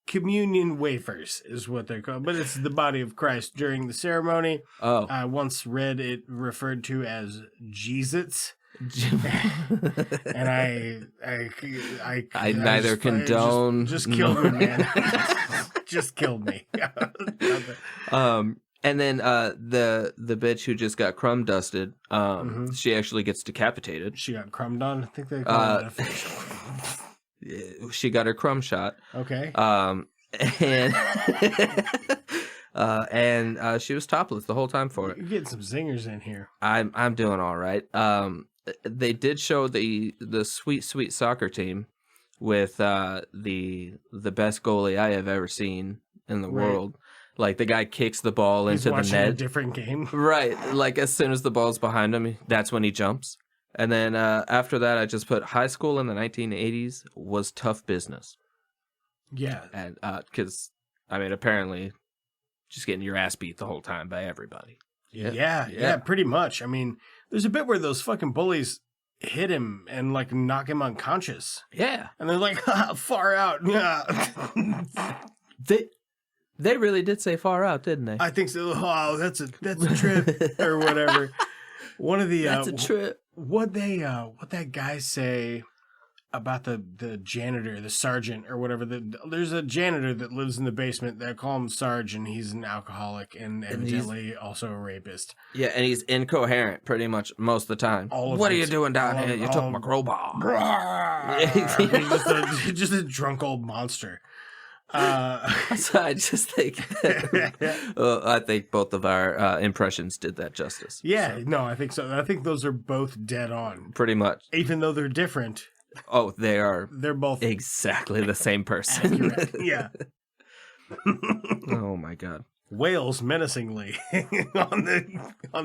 Speaker 6: Communion wafers is what they're called, but it's the body of Christ during the ceremony.
Speaker 7: Oh.
Speaker 6: I once read it referred to as Jesus. And I
Speaker 7: neither condone.
Speaker 6: Just killed me, man. Just killed me.
Speaker 7: And then the bitch who just got crumb dusted, she actually gets decapitated.
Speaker 6: She got crumbed on. I think they call it official.
Speaker 7: She got her crumb shot.
Speaker 6: Okay.
Speaker 7: And she was topless the whole time for it.
Speaker 6: You're getting some zingers in here.
Speaker 7: I'm doing all right. They did show the sweet soccer team with the best goalie I have ever seen in the world. Like the guy kicks the ball into the net.
Speaker 6: A different game.
Speaker 7: Right. Like as soon as the ball's behind him, that's when he jumps. And then after that, I just put high school in the 1980s was tough business.
Speaker 6: Yeah.
Speaker 7: And because, apparently just getting your ass beat the whole time by everybody.
Speaker 6: Yeah, pretty much. I mean, there's a bit where those fucking bullies hit him and like knock him unconscious.
Speaker 7: Yeah.
Speaker 6: And they're like, far out.
Speaker 7: They really did say far out, didn't they?
Speaker 6: I think so. Oh, that's a trip or whatever. One of the
Speaker 7: that's a trip.
Speaker 6: What that guy say about the janitor, the sergeant or whatever? There's a janitor that lives in the basement. They call him Sarge, and he's an alcoholic and evidently also a rapist.
Speaker 7: Yeah, and he's incoherent pretty much most of the time. What are you doing down here? You took my crowbar.
Speaker 6: He's just a drunk old monster.
Speaker 7: So I just think I think both of our impressions did that justice.
Speaker 6: Yeah,
Speaker 7: so.
Speaker 6: No, I think so. I think those are both dead on.
Speaker 7: Pretty much.
Speaker 6: Even though they're different.
Speaker 7: Oh, they are.
Speaker 6: They're both
Speaker 7: exactly the same person.
Speaker 6: Yeah.
Speaker 7: Oh my god.
Speaker 6: Wails menacingly on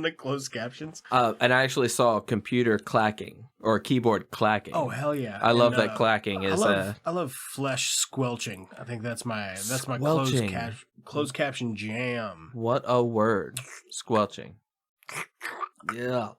Speaker 6: the closed captions.
Speaker 7: And I actually saw computer clacking or keyboard clacking.
Speaker 6: Oh hell yeah!
Speaker 7: I love that clacking is.
Speaker 6: I love flesh squelching. I think that's my closed caption jam.
Speaker 7: What a word, squelching. Yeah.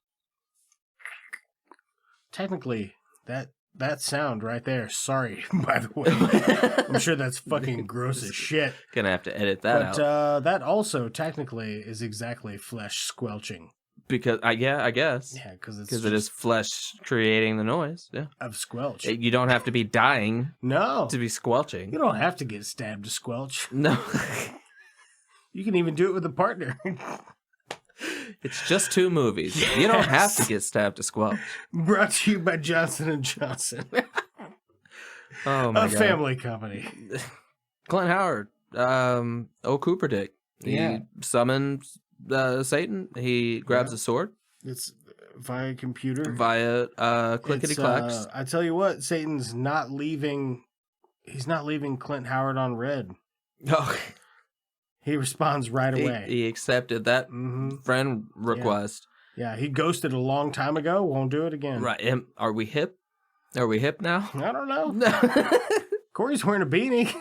Speaker 6: Technically, that that sound right there. Sorry, by the way. I'm sure that's fucking gross as shit.
Speaker 7: Gonna have to edit that out.
Speaker 6: But that also technically is exactly flesh squelching.
Speaker 7: Because, I guess.
Speaker 6: Yeah, because
Speaker 7: Because it is flesh creating the noise. Yeah.
Speaker 6: of squelch.
Speaker 7: You don't have to be dying
Speaker 6: No.
Speaker 7: to be squelching.
Speaker 6: You don't have to get stabbed to squelch.
Speaker 7: No.
Speaker 6: You can even do it with a partner.
Speaker 7: It's just 2 movies. You don't have to get stabbed to squelch.
Speaker 6: Brought to you by Johnson & Johnson.
Speaker 7: Oh, my
Speaker 6: A
Speaker 7: God.
Speaker 6: family company.
Speaker 7: Clint Howard. Cooper Dick. He summons Satan. He grabs a sword.
Speaker 6: It's via computer.
Speaker 7: Via clickety-clacks.
Speaker 6: I tell you what, Satan's not leaving. He's not leaving Clint Howard on red.
Speaker 7: Oh,
Speaker 6: He responds right away.
Speaker 7: he accepted that friend request.
Speaker 6: Yeah, he ghosted a long time ago. Won't do it again.
Speaker 7: Right. Are we hip? Are we hip now?
Speaker 6: I don't know. Corey's wearing a beanie.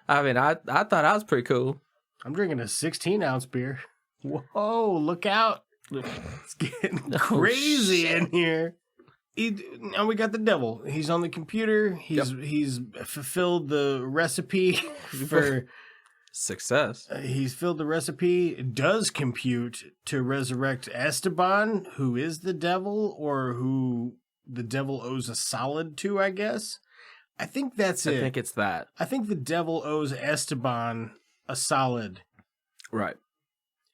Speaker 7: I mean, I thought I was pretty cool.
Speaker 6: I'm drinking a 16-ounce beer. Whoa, look out. It's getting crazy in here. Now we got the devil. He's on the computer. He's fulfilled the recipe for
Speaker 7: success.
Speaker 6: He's filled the recipe. Does compute to resurrect Esteban, who is the devil, or who the devil owes a solid to, I guess. I think that's it.
Speaker 7: I think it's that.
Speaker 6: I think the devil owes Esteban a solid.
Speaker 7: Right.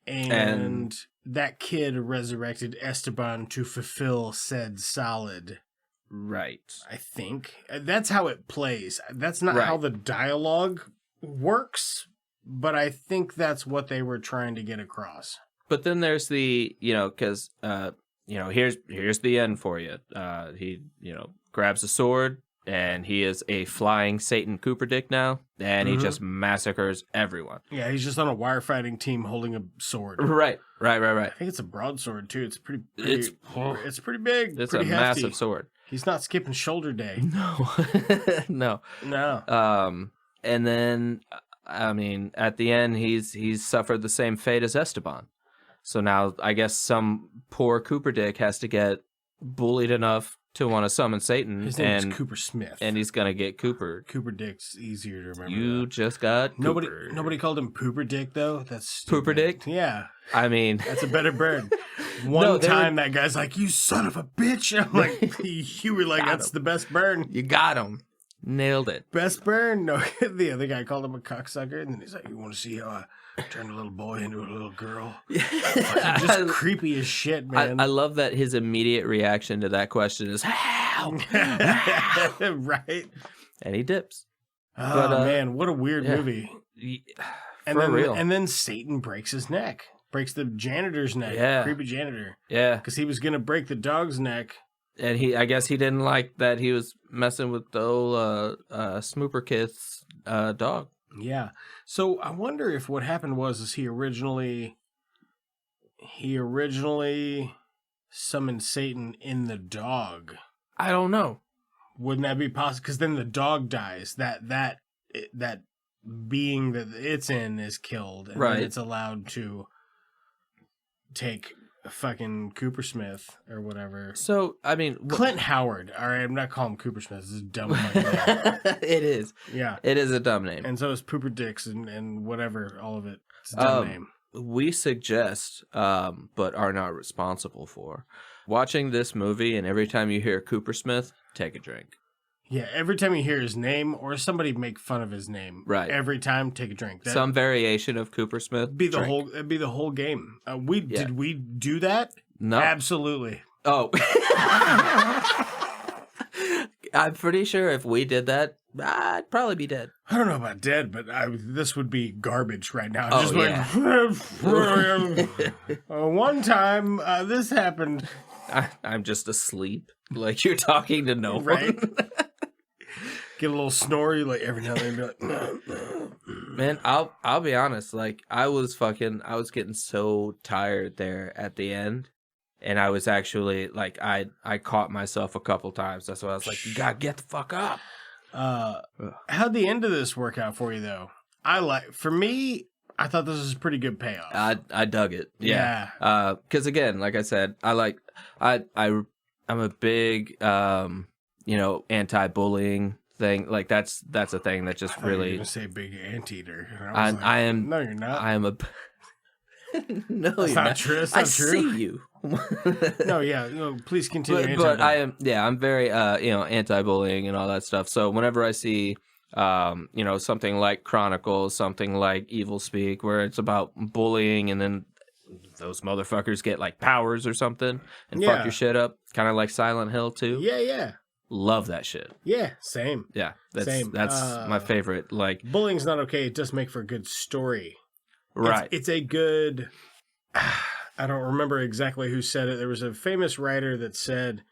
Speaker 6: And that kid resurrected Esteban to fulfill said solid.
Speaker 7: Right.
Speaker 6: I think. That's how it plays. That's not
Speaker 7: Right.
Speaker 6: how the dialogue works, but I think that's what they were trying to get across.
Speaker 7: But then there's the, because, here's the end for you. He, grabs a sword, and he is a flying Satan Cooper Dick now, and he just massacres everyone.
Speaker 6: Yeah, he's just on a wire fighting team holding a sword.
Speaker 7: Right.
Speaker 6: I think it's a broadsword too. It's pretty
Speaker 7: It's
Speaker 6: pretty big.
Speaker 7: It's
Speaker 6: pretty
Speaker 7: a
Speaker 6: hefty.
Speaker 7: massive sword.
Speaker 6: He's not skipping shoulder day.
Speaker 7: No.
Speaker 6: No.
Speaker 7: And then, I mean, at the end, he's suffered the same fate as Esteban. So now, I guess some poor Cooper Dick has to get bullied enough to want to summon Satan.
Speaker 6: His name is Cooper Smith.
Speaker 7: And he's going to get Cooper.
Speaker 6: Cooper Dick's easier to remember.
Speaker 7: You just got Cooper.
Speaker 6: Nobody called him Pooper Dick, though. That's stupid.
Speaker 7: Pooper Dick?
Speaker 6: Yeah.
Speaker 7: I mean...
Speaker 6: That's a better bird. One time, that guy's like, you son of a bitch. I'm like, you were like, that's the best burn.
Speaker 7: You got him. Nailed it.
Speaker 6: Best burn? No, the other guy called him a cocksucker, and then he's like, you want to see how I turned a little boy into a little girl? Just creepy as shit, man.
Speaker 7: I love that his immediate reaction to that question is, how?
Speaker 6: Right?
Speaker 7: And he dips.
Speaker 6: Oh, man, what a weird movie. And then Satan breaks his neck. Breaks the janitor's neck.
Speaker 7: Yeah.
Speaker 6: Creepy janitor.
Speaker 7: Yeah.
Speaker 6: Because he was going to break the dog's neck.
Speaker 7: And I guess he didn't like that he was messing with the old Smooper Kid's dog.
Speaker 6: Yeah. So I wonder if what happened was he originally summoned Satan in the dog.
Speaker 7: I don't know.
Speaker 6: Wouldn't that be possible? Because then the dog dies. That being that it's in is killed, and then it's allowed to take fucking Cooper Smith or whatever.
Speaker 7: So, I mean...
Speaker 6: Clint Howard. All right, I'm not calling him Cooper Smith. This is a dumb fucking name.
Speaker 7: It is.
Speaker 6: Yeah.
Speaker 7: It is a dumb name.
Speaker 6: And so is Pooper Dicks and whatever, all of it. It's a dumb name.
Speaker 7: We suggest, but are not responsible for, watching this movie, and every time you hear Cooper Smith, take a drink.
Speaker 6: Yeah, every time you hear his name or somebody make fun of his name, every time take a drink.
Speaker 7: Some variation of Cooper Smith.
Speaker 6: It'd be the whole game. Did we do that?
Speaker 7: No,
Speaker 6: absolutely.
Speaker 7: Oh, I'm pretty sure if we did that, I'd probably be dead.
Speaker 6: I don't know about dead, but this would be garbage right now. One time this happened.
Speaker 7: I'm just asleep, like you're talking to no one.
Speaker 6: Get a little snory, like every now and then. Be like, no.
Speaker 7: Man, I'll be honest. Like I was getting so tired there at the end, and I was actually like, I caught myself a couple times. That's why I was like, you gotta get the fuck up.
Speaker 6: How'd the end of this work out for you, though? For me, I thought this was a pretty good payoff.
Speaker 7: I dug it. Yeah. Because again, like I said, I'm a big anti-bullying thing. Like that's a thing that just
Speaker 6: I thought you were
Speaker 7: really.
Speaker 6: gonna say big anteater.
Speaker 7: I am.
Speaker 6: No, you're not.
Speaker 7: I am a. No,
Speaker 6: That's
Speaker 7: you're
Speaker 6: not true. That's not true.
Speaker 7: see you.
Speaker 6: No, yeah. No, please continue.
Speaker 7: But I am. Yeah, I'm very anti-bullying and all that stuff. So whenever I see something like Chronicles, something like Evilspeak, where it's about bullying and then those motherfuckers get like powers or something and fuck your shit up, kind of like Silent Hill too.
Speaker 6: Yeah.
Speaker 7: Love that shit.
Speaker 6: Yeah, same.
Speaker 7: Yeah, that's
Speaker 6: Same.
Speaker 7: my favorite. Like
Speaker 6: bullying's not okay. It does make for a good story.
Speaker 7: right.
Speaker 6: It's a good. I don't remember exactly who said it. There was a famous writer that said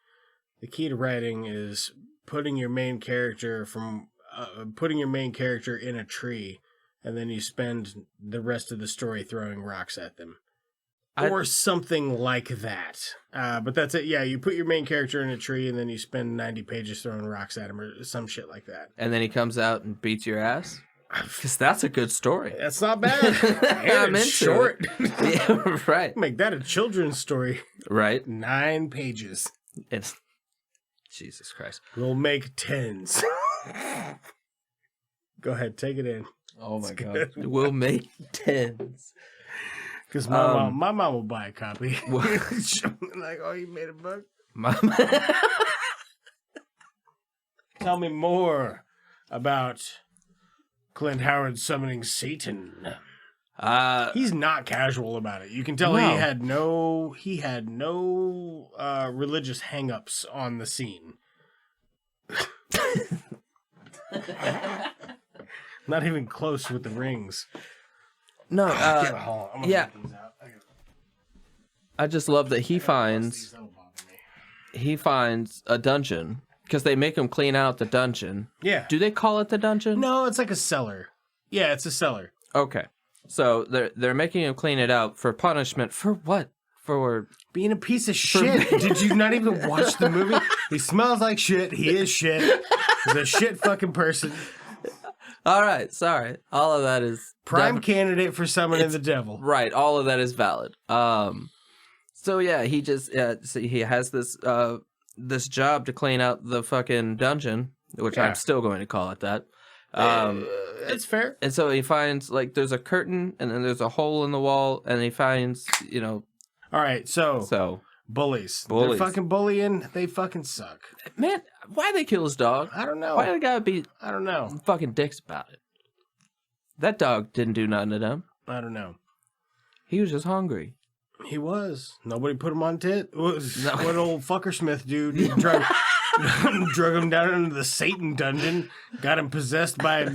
Speaker 6: the key to writing is putting your main character in a tree, and then you spend the rest of the story throwing rocks at them. Or something like that. But that's it. Yeah, you put your main character in a tree, and then you spend 90 pages throwing rocks at him, or some shit like that.
Speaker 7: And then he comes out and beats your ass? Because that's a good story.
Speaker 6: That's not bad.
Speaker 7: I'm into
Speaker 6: short.
Speaker 7: Yeah, right.
Speaker 6: Make that a children's story.
Speaker 7: Right.
Speaker 6: 9 pages.
Speaker 7: It's Jesus Christ.
Speaker 6: We'll make 10s. Go ahead, take it in.
Speaker 7: Oh my God. We'll make 10s.
Speaker 6: Because my mom will buy a copy. Like, oh, you made a book? Tell me more about Clint Howard summoning Satan. He's not casual about it. You can tell he had no religious hang-ups on the scene. Not even close with the rings.
Speaker 7: No,
Speaker 6: yeah.
Speaker 7: I just love that he finds a dungeon because they make him clean out the dungeon.
Speaker 6: Yeah.
Speaker 7: Do they call it the dungeon?
Speaker 6: No, it's like a cellar. Yeah, it's a cellar.
Speaker 7: Okay. So they're making him clean it out for punishment for what? For
Speaker 6: being a piece of shit. Did you not even watch the movie? He smells like shit. He is shit. He's a shit fucking person.
Speaker 7: All right, sorry. All of that is
Speaker 6: prime candidate for summoning the devil.
Speaker 7: Right, all of that is valid. So yeah, he just so he has this this job to clean out the fucking dungeon, which I'm still going to call it that.
Speaker 6: It's fair.
Speaker 7: And so he finds like there's a curtain and then there's a hole in the wall, and he finds
Speaker 6: All right, so bullies. They're fucking bullying. They fucking suck.
Speaker 7: Man, why they kill his dog?
Speaker 6: I don't know.
Speaker 7: Why they gotta be?
Speaker 6: I don't know.
Speaker 7: Fucking dicks about it. That dog didn't do nothing to them.
Speaker 6: I don't know.
Speaker 7: He was just hungry.
Speaker 6: He was. Nobody put him on tit. What old fucker Smith dude drug him down into the Satan dungeon, got him possessed by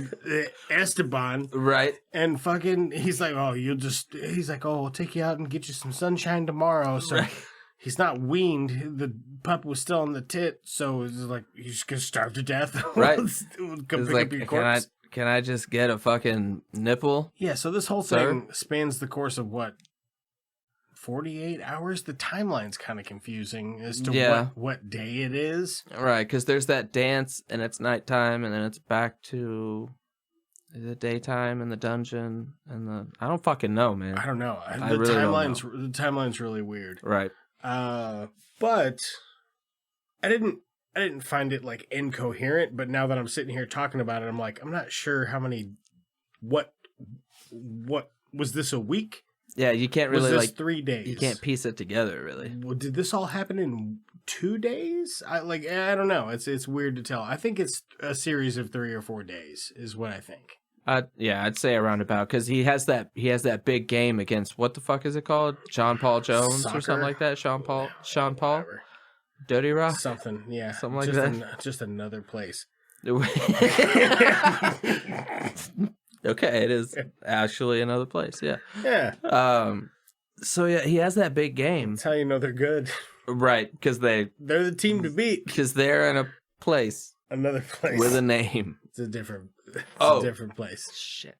Speaker 6: Esteban.
Speaker 7: Right.
Speaker 6: And fucking, he's like, oh, we'll take you out and get you some sunshine tomorrow. So he's not weaned. The pup was still on the tit. So it's like, he's just going to starve to death.
Speaker 7: Right.
Speaker 6: Come pick up your corpse.
Speaker 7: Can I just get a fucking nipple?
Speaker 6: Yeah, so this whole thing spans the course of what? 48 hours? The timeline's kind of confusing as to what day it is.
Speaker 7: Right, because there's that dance and it's nighttime and then it's back to the daytime in the dungeon and I don't fucking know, man.
Speaker 6: I don't know.
Speaker 7: The
Speaker 6: timeline's really weird.
Speaker 7: Right.
Speaker 6: But I didn't find it like incoherent, but now that I'm sitting here talking about it, I'm like, I'm not sure how many what was this a week?
Speaker 7: Yeah, you can't really
Speaker 6: was this 3 days.
Speaker 7: You can't piece it together, really.
Speaker 6: Well, did this all happen in 2 days? I don't know. It's weird to tell. I think it's a series of 3 or 4 days is what I think.
Speaker 7: I'd say around about because he has that big game against what the fuck is it called? John Paul Jones or something like that. Sean Paul,
Speaker 6: whatever.
Speaker 7: Dirty Rock,
Speaker 6: something. Yeah,
Speaker 7: something like that.
Speaker 6: Just another place.
Speaker 7: Okay, it is actually another place. Yeah.
Speaker 6: Yeah.
Speaker 7: So yeah, he has that big game.
Speaker 6: That's how you know they're good.
Speaker 7: Right, because they're
Speaker 6: the team to beat.
Speaker 7: Because they're in a place.
Speaker 6: Another place.
Speaker 7: With a name.
Speaker 6: It's a different place.
Speaker 7: Shit.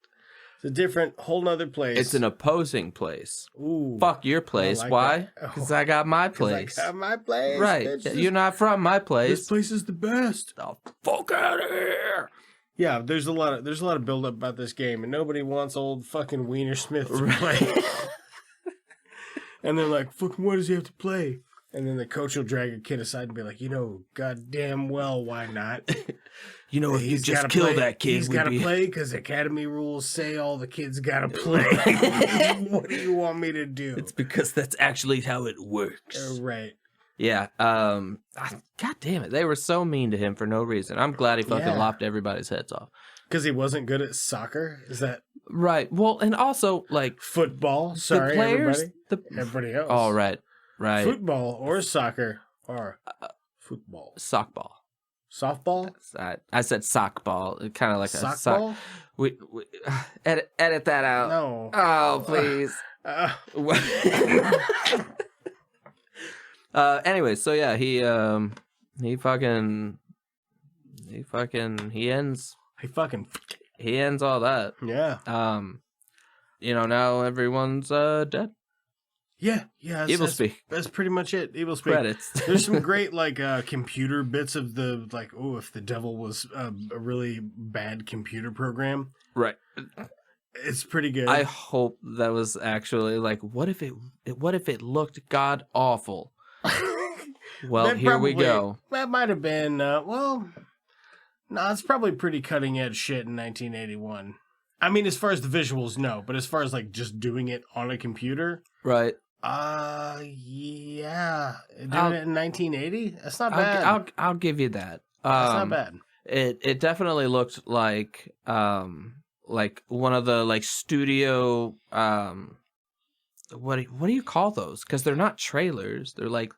Speaker 6: It's a different, whole nother place.
Speaker 7: It's an opposing place.
Speaker 6: Ooh.
Speaker 7: Fuck your place.
Speaker 6: Like
Speaker 7: why? Because I got my place.
Speaker 6: I got my place.
Speaker 7: Right.
Speaker 6: Bitch.
Speaker 7: You're not from my place.
Speaker 6: This place is the best.
Speaker 7: Oh, fuck out of here.
Speaker 6: Yeah, there's a lot of build up about this game, and nobody wants old fucking Wiener Smith to play. And they're like, "Fucking, what does he have to play?" And then the coach will drag a kid aside and be like, goddamn well, why not?
Speaker 7: If you
Speaker 6: He's
Speaker 7: just
Speaker 6: gotta
Speaker 7: kill
Speaker 6: play.
Speaker 7: that kid,
Speaker 6: He's got to play because academy rules say all the kids got to play. What do you want me to do?
Speaker 7: It's because that's actually how it works.
Speaker 6: Right.
Speaker 7: Yeah. God damn it. They were so mean to him for no reason. I'm glad he fucking lopped everybody's heads off.
Speaker 6: Because he wasn't good at soccer? Is that...
Speaker 7: Right. Well, and also, like...
Speaker 6: Football? Sorry,
Speaker 7: the players,
Speaker 6: everybody else.
Speaker 7: Oh, right. Right.
Speaker 6: Football or soccer or football.
Speaker 7: Sockball.
Speaker 6: Softball?
Speaker 7: I said sockball. Kind of like a sock.
Speaker 6: Sockball?
Speaker 7: We edit that out.
Speaker 6: No.
Speaker 7: Oh, please. Anyway, so yeah, he ends all that.
Speaker 6: Yeah.
Speaker 7: Now everyone's dead.
Speaker 6: Yeah.
Speaker 7: Evilspeak.
Speaker 6: That's pretty much it. Evilspeak.
Speaker 7: Credits.
Speaker 6: There's some great computer bits of the if the devil was a really bad computer program.
Speaker 7: Right.
Speaker 6: It's pretty good.
Speaker 7: I hope that was actually what if it looked god awful. Well, here we go.
Speaker 6: That might have been it's probably pretty cutting edge shit in 1981. I mean, as far as the visuals, no, but as far as just doing it on a computer,
Speaker 7: right?
Speaker 6: Yeah, doing it in 1980. That's not bad.
Speaker 7: I'll give you that.
Speaker 6: That's not bad.
Speaker 7: It definitely looked like one of the studio what do you call those? Because they're not trailers. They're like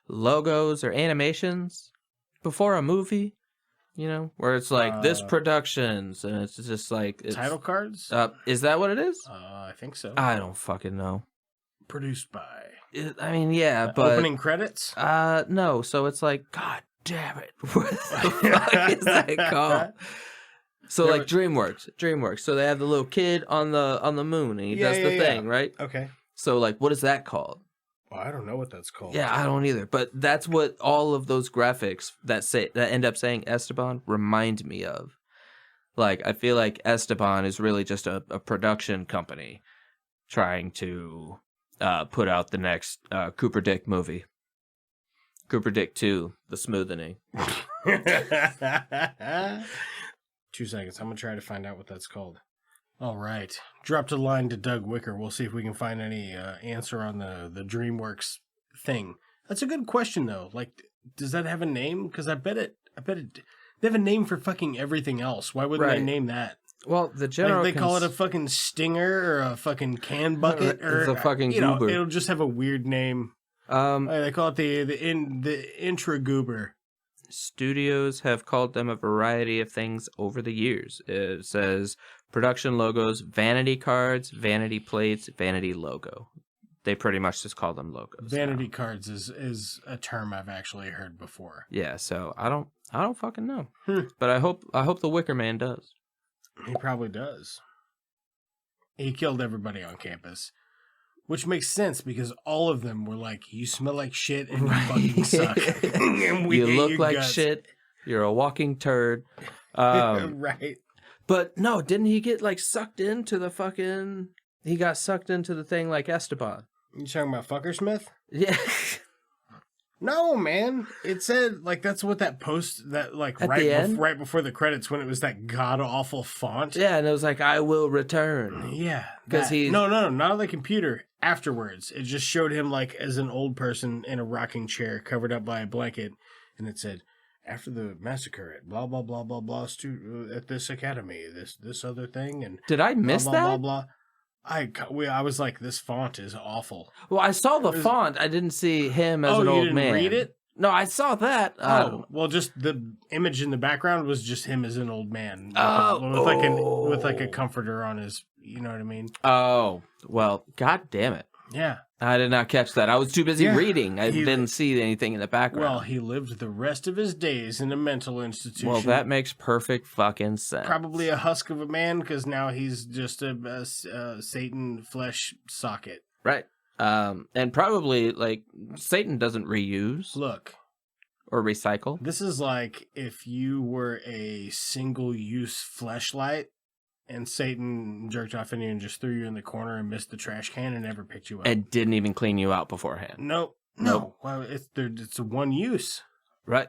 Speaker 7: logos or animations before a movie. Where it's this productions, and it's just
Speaker 6: title cards.
Speaker 7: Is that what it is?
Speaker 6: I think so.
Speaker 7: I don't fucking know.
Speaker 6: Produced by.
Speaker 7: I mean, yeah, but
Speaker 6: opening credits.
Speaker 7: No. So it's God damn it, what the fuck is that called? So DreamWorks. So they have the little kid on the moon, and he does the thing, right?
Speaker 6: Okay.
Speaker 7: So what is that called?
Speaker 6: Well, I don't know what that's called.
Speaker 7: Yeah, I don't either. But that's what all of those graphics that end up saying Esteban remind me of. I feel like Esteban is really just a production company trying to put out the next Cooper Dick movie. Cooper Dick 2, The Smoothening.
Speaker 6: 2 seconds. I'm going to try to find out what that's called. All right. Dropped a line to Doug Wicker. We'll see if we can find any answer on the DreamWorks thing. That's a good question, though. Does that have a name? Because I bet it. They have a name for fucking everything else. Why wouldn't they name that?
Speaker 7: Well, the general...
Speaker 6: they call it a fucking stinger or a fucking can bucket or...
Speaker 7: It's a fucking goober.
Speaker 6: It'll just have a weird name. They call it the intra goober.
Speaker 7: Studios have called them a variety of things over the years. It says production logos, vanity cards, vanity plates, vanity logo. They pretty much just call them logos.
Speaker 6: Vanity cards is a term I've actually heard before.
Speaker 7: Yeah, so I don't fucking know. But I hope the Wicker Man does.
Speaker 6: He probably does. He killed everybody on campus. Which makes sense because all of them were you smell like shit and you fucking suck. And we
Speaker 7: you
Speaker 6: hate
Speaker 7: look
Speaker 6: your
Speaker 7: like
Speaker 6: guts.
Speaker 7: shit. You're a walking turd.
Speaker 6: Right.
Speaker 7: But no, didn't he get sucked into the fucking... He got sucked into the thing like Esteban.
Speaker 6: You talking about Fuckersmith?
Speaker 7: Yeah.
Speaker 6: No, man. It said that's what that post that right before the credits when it was that god awful font.
Speaker 7: Yeah, and it was I will return.
Speaker 6: Yeah,
Speaker 7: because he
Speaker 6: no, not on the computer. Afterwards, it just showed him as an old person in a rocking chair covered up by a blanket, and it said, "After the massacre at blah blah blah blah blah at this academy, this other thing." And
Speaker 7: did I miss
Speaker 6: blah,
Speaker 7: that?
Speaker 6: Blah blah blah. I was like, this font is awful.
Speaker 7: Well, I saw the font. I didn't see him as an old man.
Speaker 6: Oh, you didn't read it?
Speaker 7: No, I saw that.
Speaker 6: Well, just the image in the background was just him as an old man with a comforter on his. You know what I mean?
Speaker 7: Oh, well, god damn it!
Speaker 6: Yeah,
Speaker 7: I did not catch that. I was too busy reading. I didn't see anything in the background.
Speaker 6: Well, he lived the rest of his days in a mental institution.
Speaker 7: Well, that makes perfect fucking sense.
Speaker 6: Probably a husk of a man because now he's just a Satan flesh socket.
Speaker 7: Right. And probably Satan doesn't reuse.
Speaker 6: Look.
Speaker 7: Or recycle.
Speaker 6: This is if you were a single-use fleshlight and Satan jerked off in you and just threw you in the corner and missed the trash can and never picked you up.
Speaker 7: And didn't even clean you out beforehand.
Speaker 6: Nope. No. Well, it's a one use.
Speaker 7: Right.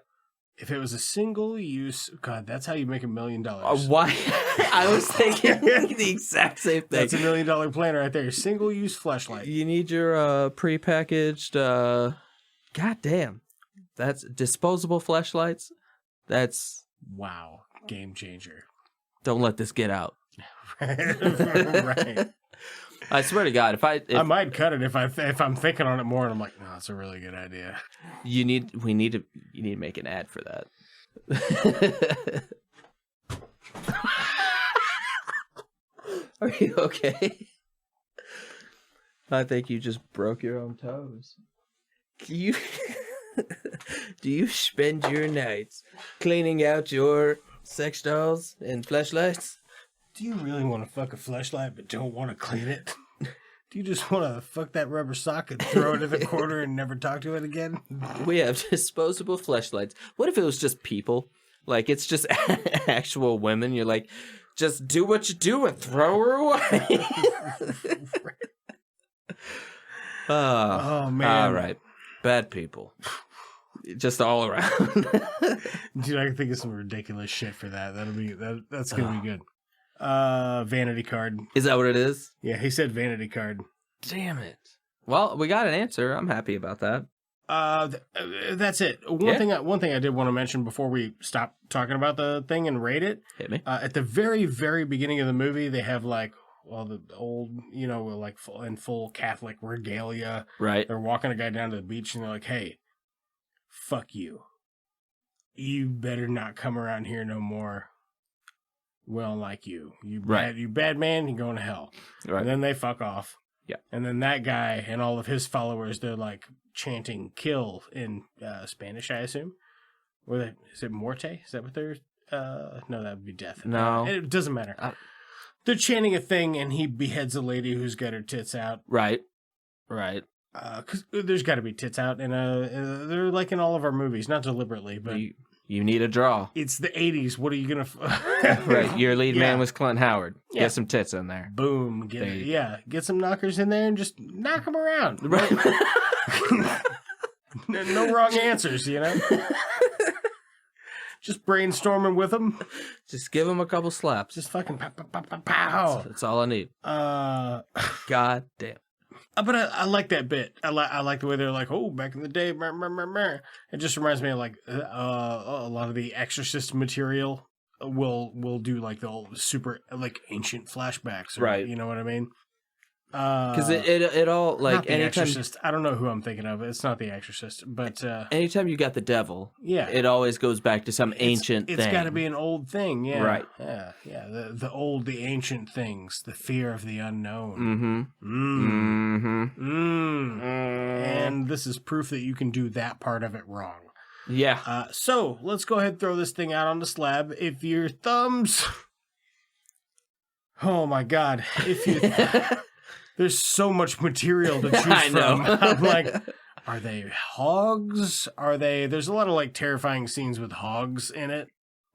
Speaker 6: If it was a single use, God, that's how you make $1 million.
Speaker 7: Why? I was thinking the exact same thing.
Speaker 6: That's $1 million plan right there. Single use flashlight.
Speaker 7: You need your prepackaged. God damn, that's disposable flashlights. That's
Speaker 6: wow, game changer.
Speaker 7: Don't let this get out.
Speaker 6: Right.
Speaker 7: I swear to God, if I
Speaker 6: might cut it if I'm thinking on it more, and I'm like, no, that's a really good idea.
Speaker 7: You need to make an ad for that. Are you okay? I think you just broke your own toes. Do you spend your nights cleaning out your sex dolls and fleshlights?
Speaker 6: Do you really want to fuck a fleshlight but don't want to clean it? Do you just want to fuck that rubber sock and throw it in the corner and never talk to it again?
Speaker 7: We have disposable fleshlights. What if it was just people? Like, it's just actual women. You're like, just do what you do and throw her away.
Speaker 6: Oh, man.
Speaker 7: All right. Bad people. Just all around.
Speaker 6: Dude, I can think of some ridiculous shit for that. That's gonna be good. Vanity card.
Speaker 7: Is that what it is?
Speaker 6: Yeah, he said vanity card.
Speaker 7: Damn it. Well, we got an answer. I'm happy about that.
Speaker 6: That's it. One thing I did want to mention before we stop talking about the thing and rate it.
Speaker 7: Hit me.
Speaker 6: At the very, very beginning of the movie, they have like all the old, like in full Catholic regalia.
Speaker 7: Right.
Speaker 6: They're walking a guy down to the beach and they're like, "Hey, fuck you. You better not come around here no more. We don't like you. You bad man, you're going to hell."
Speaker 7: Right.
Speaker 6: And then they fuck off.
Speaker 7: Yeah.
Speaker 6: And then that guy and all of his followers, they're like chanting "kill" in Spanish, I assume. Or is it muerte? Is that what they're... no, that would be death.
Speaker 7: No.
Speaker 6: It doesn't matter. They're chanting a thing and he beheads a lady who's got her tits out.
Speaker 7: Right. Right.
Speaker 6: Because there's got to be tits out. And they're like in all of our movies. Not deliberately, but...
Speaker 7: You need a draw.
Speaker 6: It's the 80s. What are you going to...
Speaker 7: Right. Your lead man was Clint Howard.
Speaker 6: Yeah.
Speaker 7: Get some tits in there.
Speaker 6: Boom. Get some knockers in there and just knock them around.
Speaker 7: Right.
Speaker 6: No wrong answers, Just brainstorming with them.
Speaker 7: Just give them a couple slaps.
Speaker 6: Just fucking pow, pow, pow, pow, pow.
Speaker 7: That's all I need. God damn.
Speaker 6: But I like that bit. I like the way they're like, oh, back in the day. It just reminds me of like a lot of the Exorcist material will do like the old super like ancient flashbacks.
Speaker 7: Right.
Speaker 6: You know what I mean?
Speaker 7: Because it all like
Speaker 6: not the
Speaker 7: anytime.
Speaker 6: Exorcist. I don't know who I'm thinking of. It's not the Exorcist, but
Speaker 7: anytime you got the devil,
Speaker 6: yeah,
Speaker 7: it always goes back to some ancient thing.
Speaker 6: It's got to be an old thing, yeah,
Speaker 7: right,
Speaker 6: yeah. The ancient things, the fear of the unknown. And this is proof that you can do that part of it wrong.
Speaker 7: Yeah.
Speaker 6: So let's go ahead and throw this thing out on the slab. If your thumbs, oh my God, if you. There's so much material to choose from. I'm like, are they hogs? There's a lot of like terrifying scenes with hogs in it.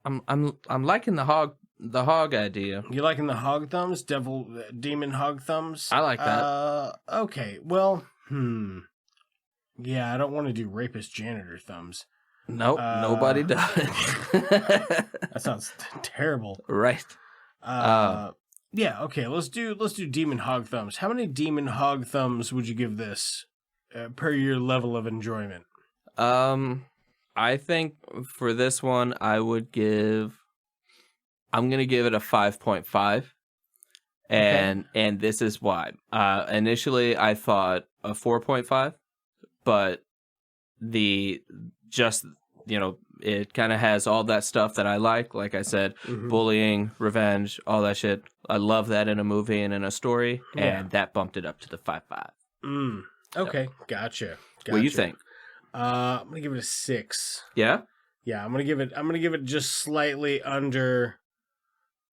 Speaker 7: I'm liking the hog idea.
Speaker 6: You liking the hog thumbs? Demon hog thumbs?
Speaker 7: I like that.
Speaker 6: Okay. Well, yeah, I don't want to do rapist janitor thumbs.
Speaker 7: Nope, nobody does.
Speaker 6: That sounds terrible.
Speaker 7: Right.
Speaker 6: Yeah, okay, let's do demon hog thumbs. How many demon hog thumbs would you give this per your level of enjoyment?
Speaker 7: I think for this one I'm going to give it a 5.5. And this is why. Initially I thought a 4.5, but it kind of has all that stuff that I like I said, bullying, revenge, all that shit. I love that in a movie and in a story, and that bumped it up to the 5.5.
Speaker 6: Okay, gotcha.
Speaker 7: What do you think?
Speaker 6: I'm gonna give it a 6.
Speaker 7: Yeah?
Speaker 6: Yeah, I'm gonna give it just slightly under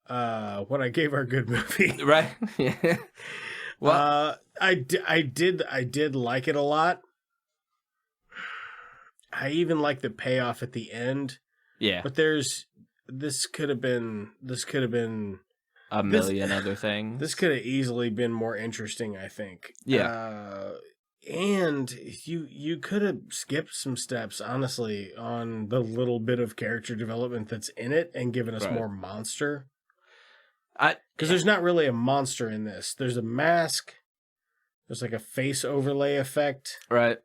Speaker 6: what I gave our good movie.
Speaker 7: Right? Yeah. Well,
Speaker 6: I did like it a lot. I even like the payoff at the end. Yeah. But this could have been
Speaker 7: a million other things.
Speaker 6: This could have easily been more interesting, I think.
Speaker 7: Yeah.
Speaker 6: And you could have skipped some steps, honestly, on the little bit of character development that's in it and given us more monster. Because there's not really a monster in this. There's a mask. There's like a face overlay effect.
Speaker 7: Right.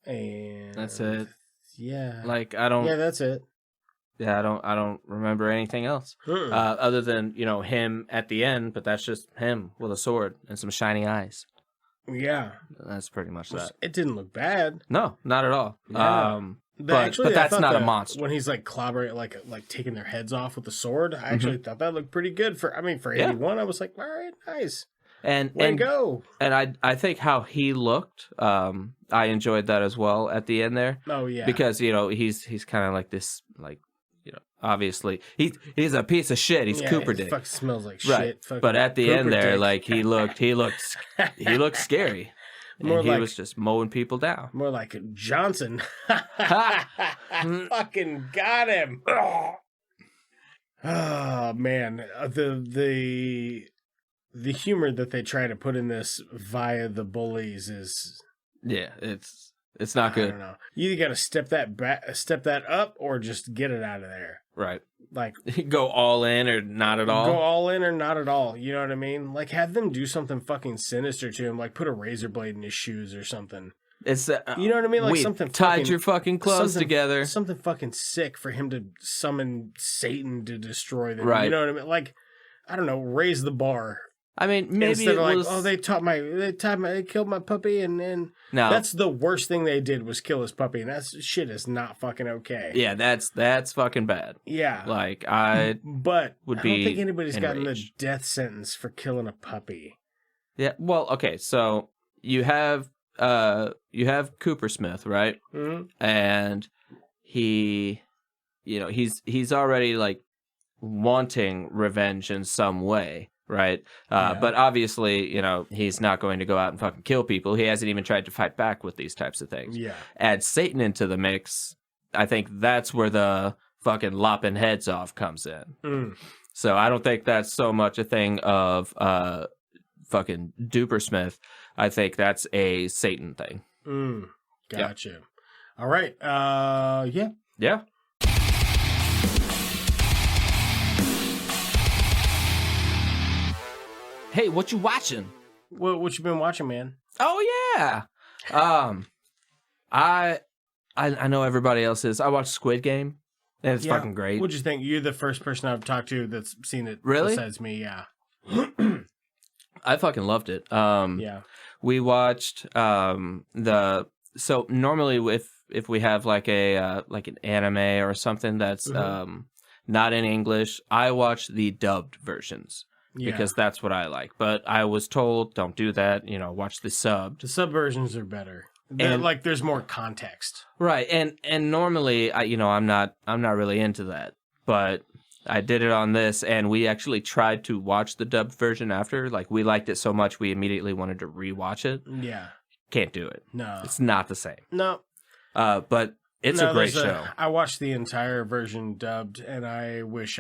Speaker 6: And
Speaker 7: that's it.
Speaker 6: Yeah.
Speaker 7: Like, I don't...
Speaker 6: Yeah, that's it.
Speaker 7: Yeah, I don't remember anything else. Other than, him at the end, but that's just him with a sword and some shiny eyes.
Speaker 6: Yeah.
Speaker 7: That's pretty much that.
Speaker 6: It didn't look bad.
Speaker 7: No, not at all.
Speaker 6: Yeah.
Speaker 7: But that's not a monster.
Speaker 6: When he's like clobbering, like taking their heads off with the sword, I actually thought that looked pretty good for 81. I was like, all right, nice.
Speaker 7: And
Speaker 6: go.
Speaker 7: And I think how he looked, I enjoyed that as well at the end there.
Speaker 6: Oh yeah.
Speaker 7: Because, he's kind of like this, like, obviously he's a piece of shit. He's Cooper Dick.
Speaker 6: Fucking smells like
Speaker 7: right.
Speaker 6: shit.
Speaker 7: But at the
Speaker 6: Cooper
Speaker 7: end there,
Speaker 6: Dick.
Speaker 7: like he looked scary.
Speaker 6: More
Speaker 7: and he
Speaker 6: like,
Speaker 7: was just mowing people down.
Speaker 6: More like Johnson. Fucking got him. Oh man, the humor that they try to put in this via the bullies is
Speaker 7: it's not good.
Speaker 6: I don't know. You either got to step that up, or just get it out of there.
Speaker 7: Right.
Speaker 6: Like
Speaker 7: go all in or not at all.
Speaker 6: Go all in or not at all. You know what I mean? Like have them do something fucking sinister to him, like put a razor blade in his shoes or something.
Speaker 7: It's
Speaker 6: you know what I mean? Like something
Speaker 7: tied your fucking clothes together.
Speaker 6: Something fucking sick for him to summon Satan to destroy them.
Speaker 7: Right.
Speaker 6: You know what I mean? Like I don't know, raise the bar.
Speaker 7: I mean, maybe
Speaker 6: instead
Speaker 7: it
Speaker 6: of
Speaker 7: was...
Speaker 6: like, they killed my puppy, and no. That's the worst thing they did was kill his puppy, and that shit is not fucking okay.
Speaker 7: Yeah, that's fucking bad.
Speaker 6: Yeah,
Speaker 7: like
Speaker 6: but I don't think anybody's
Speaker 7: enraged.
Speaker 6: gotten a death sentence for killing a puppy.
Speaker 7: Yeah, well, okay, so you have Cooper Smith, right?
Speaker 6: Mm-hmm.
Speaker 7: And he's already like wanting revenge in some way. Right. But obviously, he's not going to go out and fucking kill people. He hasn't even tried to fight back with these types of things.
Speaker 6: Yeah.
Speaker 7: Add Satan into the mix. I think that's where the fucking lopping heads off comes in.
Speaker 6: Mm.
Speaker 7: So I don't think that's so much a thing of fucking Duper Smith. I think that's a Satan thing.
Speaker 6: Gotcha. Yep. All right. Yeah.
Speaker 7: Yeah. Hey, what you watching?
Speaker 6: What you been watching, man?
Speaker 7: Oh yeah. I know everybody else is. I watched Squid Game, and it's fucking great.
Speaker 6: What'd you think? You're the first person I've talked to that's seen it.
Speaker 7: Really?
Speaker 6: Besides me, yeah.
Speaker 7: I fucking loved it.
Speaker 6: Yeah.
Speaker 7: We watched so normally if we have like an anime or something that's not in English, I watch the dubbed versions. Yeah. Because that's what I like. But I was told, don't do that. Watch the sub.
Speaker 6: The sub versions are better. And like, there's more context.
Speaker 7: Right. And normally, I'm not really into that. But I did it on this, and we actually tried to watch the dubbed version after. Like, we liked it so much, we immediately wanted to rewatch it.
Speaker 6: Yeah.
Speaker 7: Can't do it.
Speaker 6: No.
Speaker 7: It's not the same.
Speaker 6: No.
Speaker 7: But it's a great show.
Speaker 6: I watched the entire version dubbed, and I wish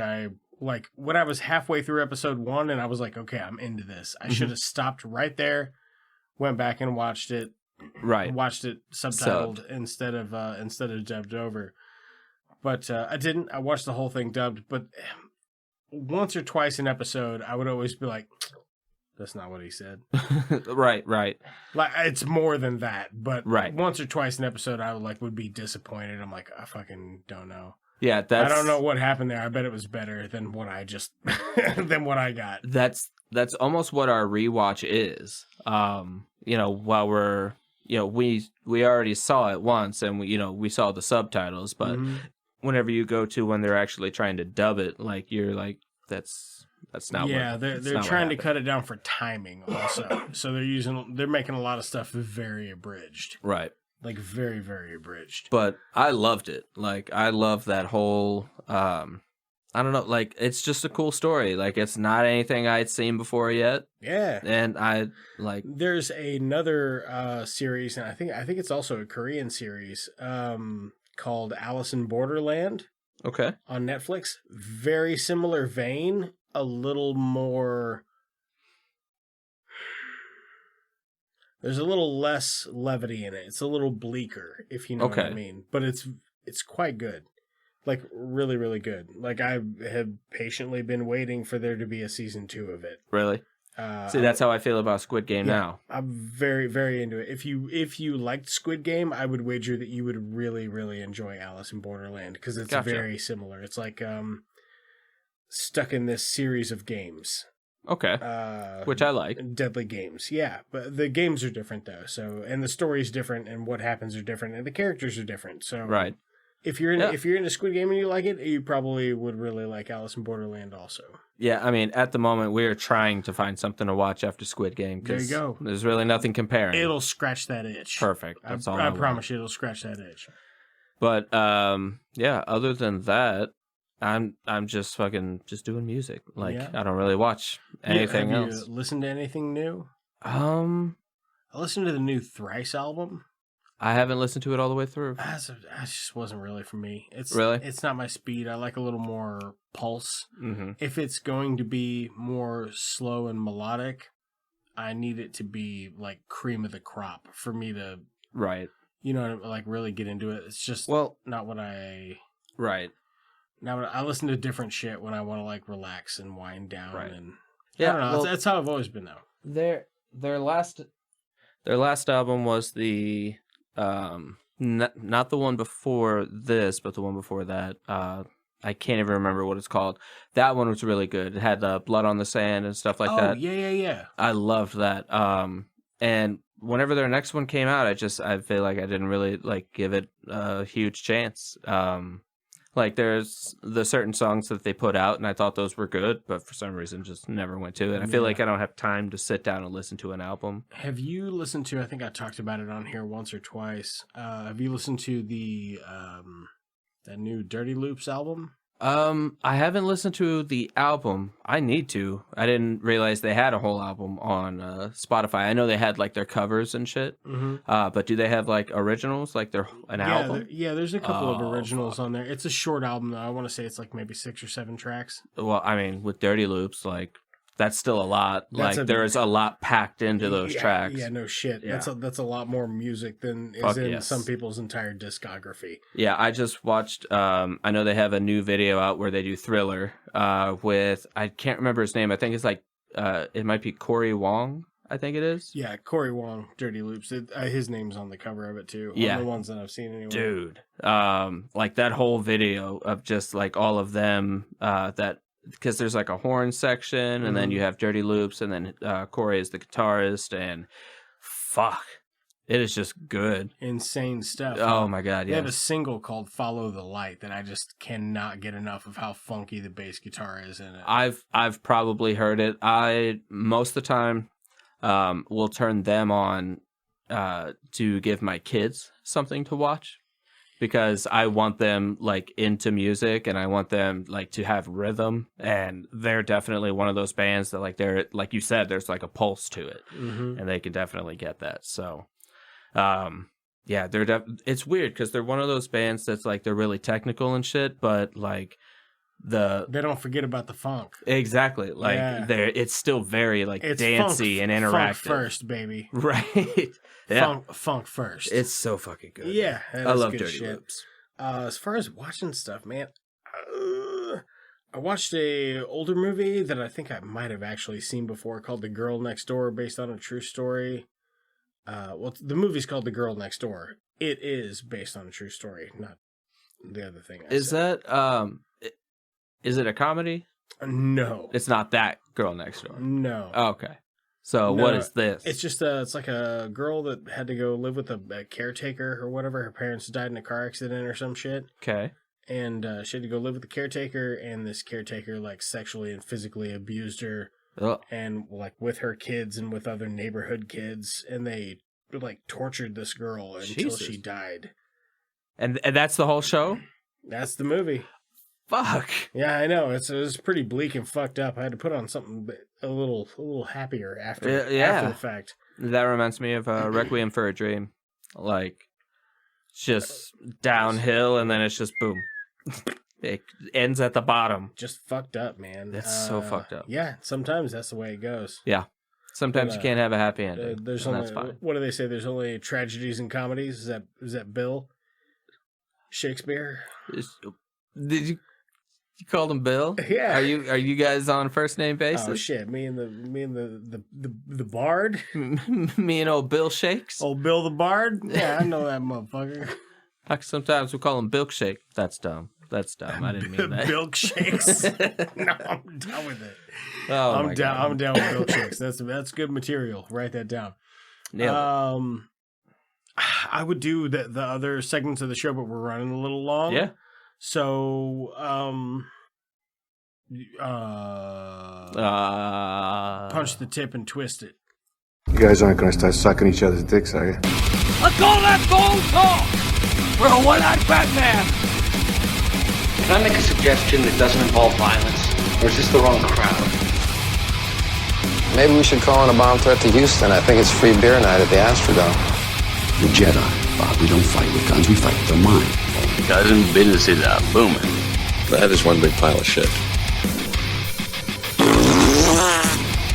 Speaker 6: like when I was halfway through episode 1 and I was like, okay, I'm into this. I should have stopped right there, went back and watched it.
Speaker 7: Right.
Speaker 6: Watched it subtitled instead of dubbed over. But I didn't. I watched the whole thing dubbed, but once or twice an episode, I would always be like, that's not what he said.
Speaker 7: Right.
Speaker 6: Like it's more than that, but
Speaker 7: right.
Speaker 6: Once or twice an episode, I would be disappointed. I'm like, I fucking don't know.
Speaker 7: Yeah,
Speaker 6: I don't know what happened there. I bet it was better than what I just than what I got.
Speaker 7: That's almost what our rewatch is. While we're we already saw it once, and we saw the subtitles, but whenever you go to when they're actually trying to dub it, like you're like that's not.
Speaker 6: Yeah, they're trying to cut it down for timing also. So they're making a lot of stuff very abridged.
Speaker 7: Right.
Speaker 6: Like very, very abridged.
Speaker 7: But I loved it. Like I love that whole I don't know, like it's just a cool story. Like it's not anything I'd seen before yet.
Speaker 6: Yeah.
Speaker 7: And I like
Speaker 6: there's another series, and I think it's also a Korean series, called Alice in Borderland.
Speaker 7: Okay.
Speaker 6: On Netflix. Very similar vein, a little more There's a little less levity in it. It's a little bleaker, if you know what I mean. But it's quite good. Like, really, really good. Like, I have patiently been waiting for there to be a season 2 of it.
Speaker 7: Really? See, that's how I feel about Squid Game now.
Speaker 6: I'm very, very into it. If you liked Squid Game, I would wager that you would really, really enjoy Alice in Borderland, because it's very similar. It's like stuck in this series of games.
Speaker 7: Okay. Which I like.
Speaker 6: Deadly games. Yeah, but the games are different, though. So, and the story's different, and what happens are different, and the characters are different. So,
Speaker 7: right.
Speaker 6: If you're into Squid Game and you like it, you probably would really like Alice in Borderland also.
Speaker 7: Yeah, I mean, at the moment, we're trying to find something to watch after Squid Game.
Speaker 6: There you go.
Speaker 7: There's really nothing comparing.
Speaker 6: It'll scratch that itch.
Speaker 7: Perfect. That's all
Speaker 6: I promise you, it'll scratch that itch.
Speaker 7: But yeah, other than that, I'm just doing music. Like, I don't really watch anything else.
Speaker 6: Have you listened to anything new?
Speaker 7: I
Speaker 6: listened to the new Thrice album.
Speaker 7: I haven't listened to it all the way through.
Speaker 6: That just wasn't really for me. It's not my speed. I like a little more pulse.
Speaker 7: Mm-hmm.
Speaker 6: If it's going to be more slow and melodic, I need it to be like cream of the crop for me to,
Speaker 7: right?
Speaker 6: You know, like really get into it. It's just not what I.
Speaker 7: Right.
Speaker 6: Now I listen to different shit when I want to like relax and wind down.
Speaker 7: Right.
Speaker 6: And
Speaker 7: yeah,
Speaker 6: I don't know. That's how I've always been though.
Speaker 7: Their last album was the. Not the one before this, but the one before that. I can't even remember what it's called. That one was really good. It had Blood on the Sand and stuff like that.
Speaker 6: Yeah. I
Speaker 7: loved that. And whenever their next one came out, I feel like I didn't really like give it a huge chance. Like there's the certain songs that they put out, and I thought those were good, but for some reason just never went to it. I feel like I don't have time to sit down and listen to an album. Have
Speaker 6: you listened to, I think I talked about it on here once or twice, have you listened to the that new Dirty Loops album?
Speaker 7: I haven't listened to the album. I need to. I didn't realize they had a whole album on Spotify. I know they had like their covers and shit.
Speaker 6: Mm-hmm.
Speaker 7: But do they have like originals, like an album?
Speaker 6: There's a couple of originals on there. It's a short album though. I want to say it's like maybe 6 or 7 tracks.
Speaker 7: Well, I mean, with Dirty Loops, like that's still a lot. There is a lot packed into those tracks.
Speaker 6: Yeah, no shit. Yeah. That's a lot more music than is in some people's entire discography.
Speaker 7: Yeah, I just watched. I know they have a new video out where they do Thriller with, I can't remember his name. I think it's like it might be Corey Wong. I think it is.
Speaker 6: Yeah, Corey Wong, Dirty Loops. His name's on the cover of it too.
Speaker 7: Yeah,
Speaker 6: on the ones that I've seen anyway.
Speaker 7: Dude, like that whole video of just like all of them because there's like a horn section, and then you have Dirty Loops, and then Corey is the guitarist, and fuck, it is just good.
Speaker 6: Insane stuff.
Speaker 7: Oh my god, yeah.
Speaker 6: They have a single called Follow the Light that I just cannot get enough of how funky the bass guitar is in it.
Speaker 7: I've probably heard it. I, most of the time, will turn them on to give my kids something to watch. Because I want them like into music, and I want them like to have rhythm, and they're definitely one of those bands that like they're, like you said, there's like a pulse to it, and they can definitely get that. So, yeah, it's weird because they're one of those bands that's like they're really technical and shit, but like they
Speaker 6: don't forget about the funk.
Speaker 7: Exactly, like it's still very like it's dancey and interactive.
Speaker 6: Funk first, baby.
Speaker 7: Right. Yeah.
Speaker 6: Funk first.
Speaker 7: It's so fucking good.
Speaker 6: Yeah,
Speaker 7: I love Dirty Loops.
Speaker 6: As far as watching stuff, man, I watched a older movie that I think I might have actually seen before called The Girl Next Door, based on a true story. The movie's called The Girl Next Door. It is based on a true story, not the other thing.
Speaker 7: Is it a comedy?
Speaker 6: No.
Speaker 7: It's not that Girl Next Door.
Speaker 6: No.
Speaker 7: Okay. So what is this?
Speaker 6: It's just it's like a girl that had to go live with a caretaker or whatever. Her parents died in a car accident or some shit.
Speaker 7: Okay.
Speaker 6: And she had to go live with the caretaker, and this caretaker like sexually and physically abused her, and like with her kids and with other neighborhood kids, and they like tortured this girl until she died.
Speaker 7: And that's the whole show?
Speaker 6: That's the movie.
Speaker 7: Fuck.
Speaker 6: Yeah, I know. It was pretty bleak and fucked up. I had to put on something a little happier after the fact.
Speaker 7: That reminds me of Requiem for a Dream. Like, just downhill, and then it's just boom. It ends at the bottom.
Speaker 6: Just fucked up, man.
Speaker 7: That's so fucked up.
Speaker 6: Yeah, sometimes that's the way it goes.
Speaker 7: Yeah. Sometimes you can't have a happy ending.
Speaker 6: There's
Speaker 7: and
Speaker 6: only,
Speaker 7: that's fine.
Speaker 6: what do they say? There's only tragedies in comedies. Is that Bill Shakespeare?
Speaker 7: Did you called him Bill?
Speaker 6: Yeah.
Speaker 7: Are you guys on first name basis?
Speaker 6: Oh shit! Me and the Bard.
Speaker 7: Me and old Bill Shakes.
Speaker 6: Old Bill the Bard. Yeah, I know that motherfucker.
Speaker 7: Sometimes we call him Bilkshake. That's dumb. I didn't mean that.
Speaker 6: Milkshakes. No, I'm done with it.
Speaker 7: Oh,
Speaker 6: I'm down with milkshakes. That's good material. Write that down. I would do the other segments of the show, but we're running a little long.
Speaker 7: Yeah.
Speaker 6: So, punch the tip and twist it.
Speaker 9: You guys aren't going to start sucking each other's dicks, are you?
Speaker 4: Let's call that gold talk! We're a one-eyed Batman!
Speaker 2: Can I make a suggestion that doesn't involve violence? Or is this the wrong crowd?
Speaker 10: Maybe we should call in a bomb threat to Houston. I think it's free beer night at the Astrodome.
Speaker 11: The Jedi, Bob. We don't fight with guns, we fight with our mind.
Speaker 12: Cousin, businesses are booming.
Speaker 10: That is one big pile of shit.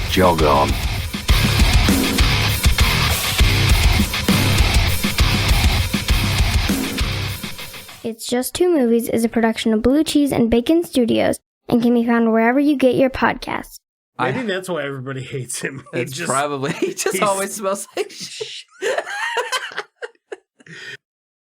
Speaker 12: Jog on.
Speaker 13: It's Just Two Movies is a production of Blue Cheese and Bacon Studios and can be found wherever you get your podcasts.
Speaker 6: Maybe that's why everybody hates him.
Speaker 7: He just always smells like shit.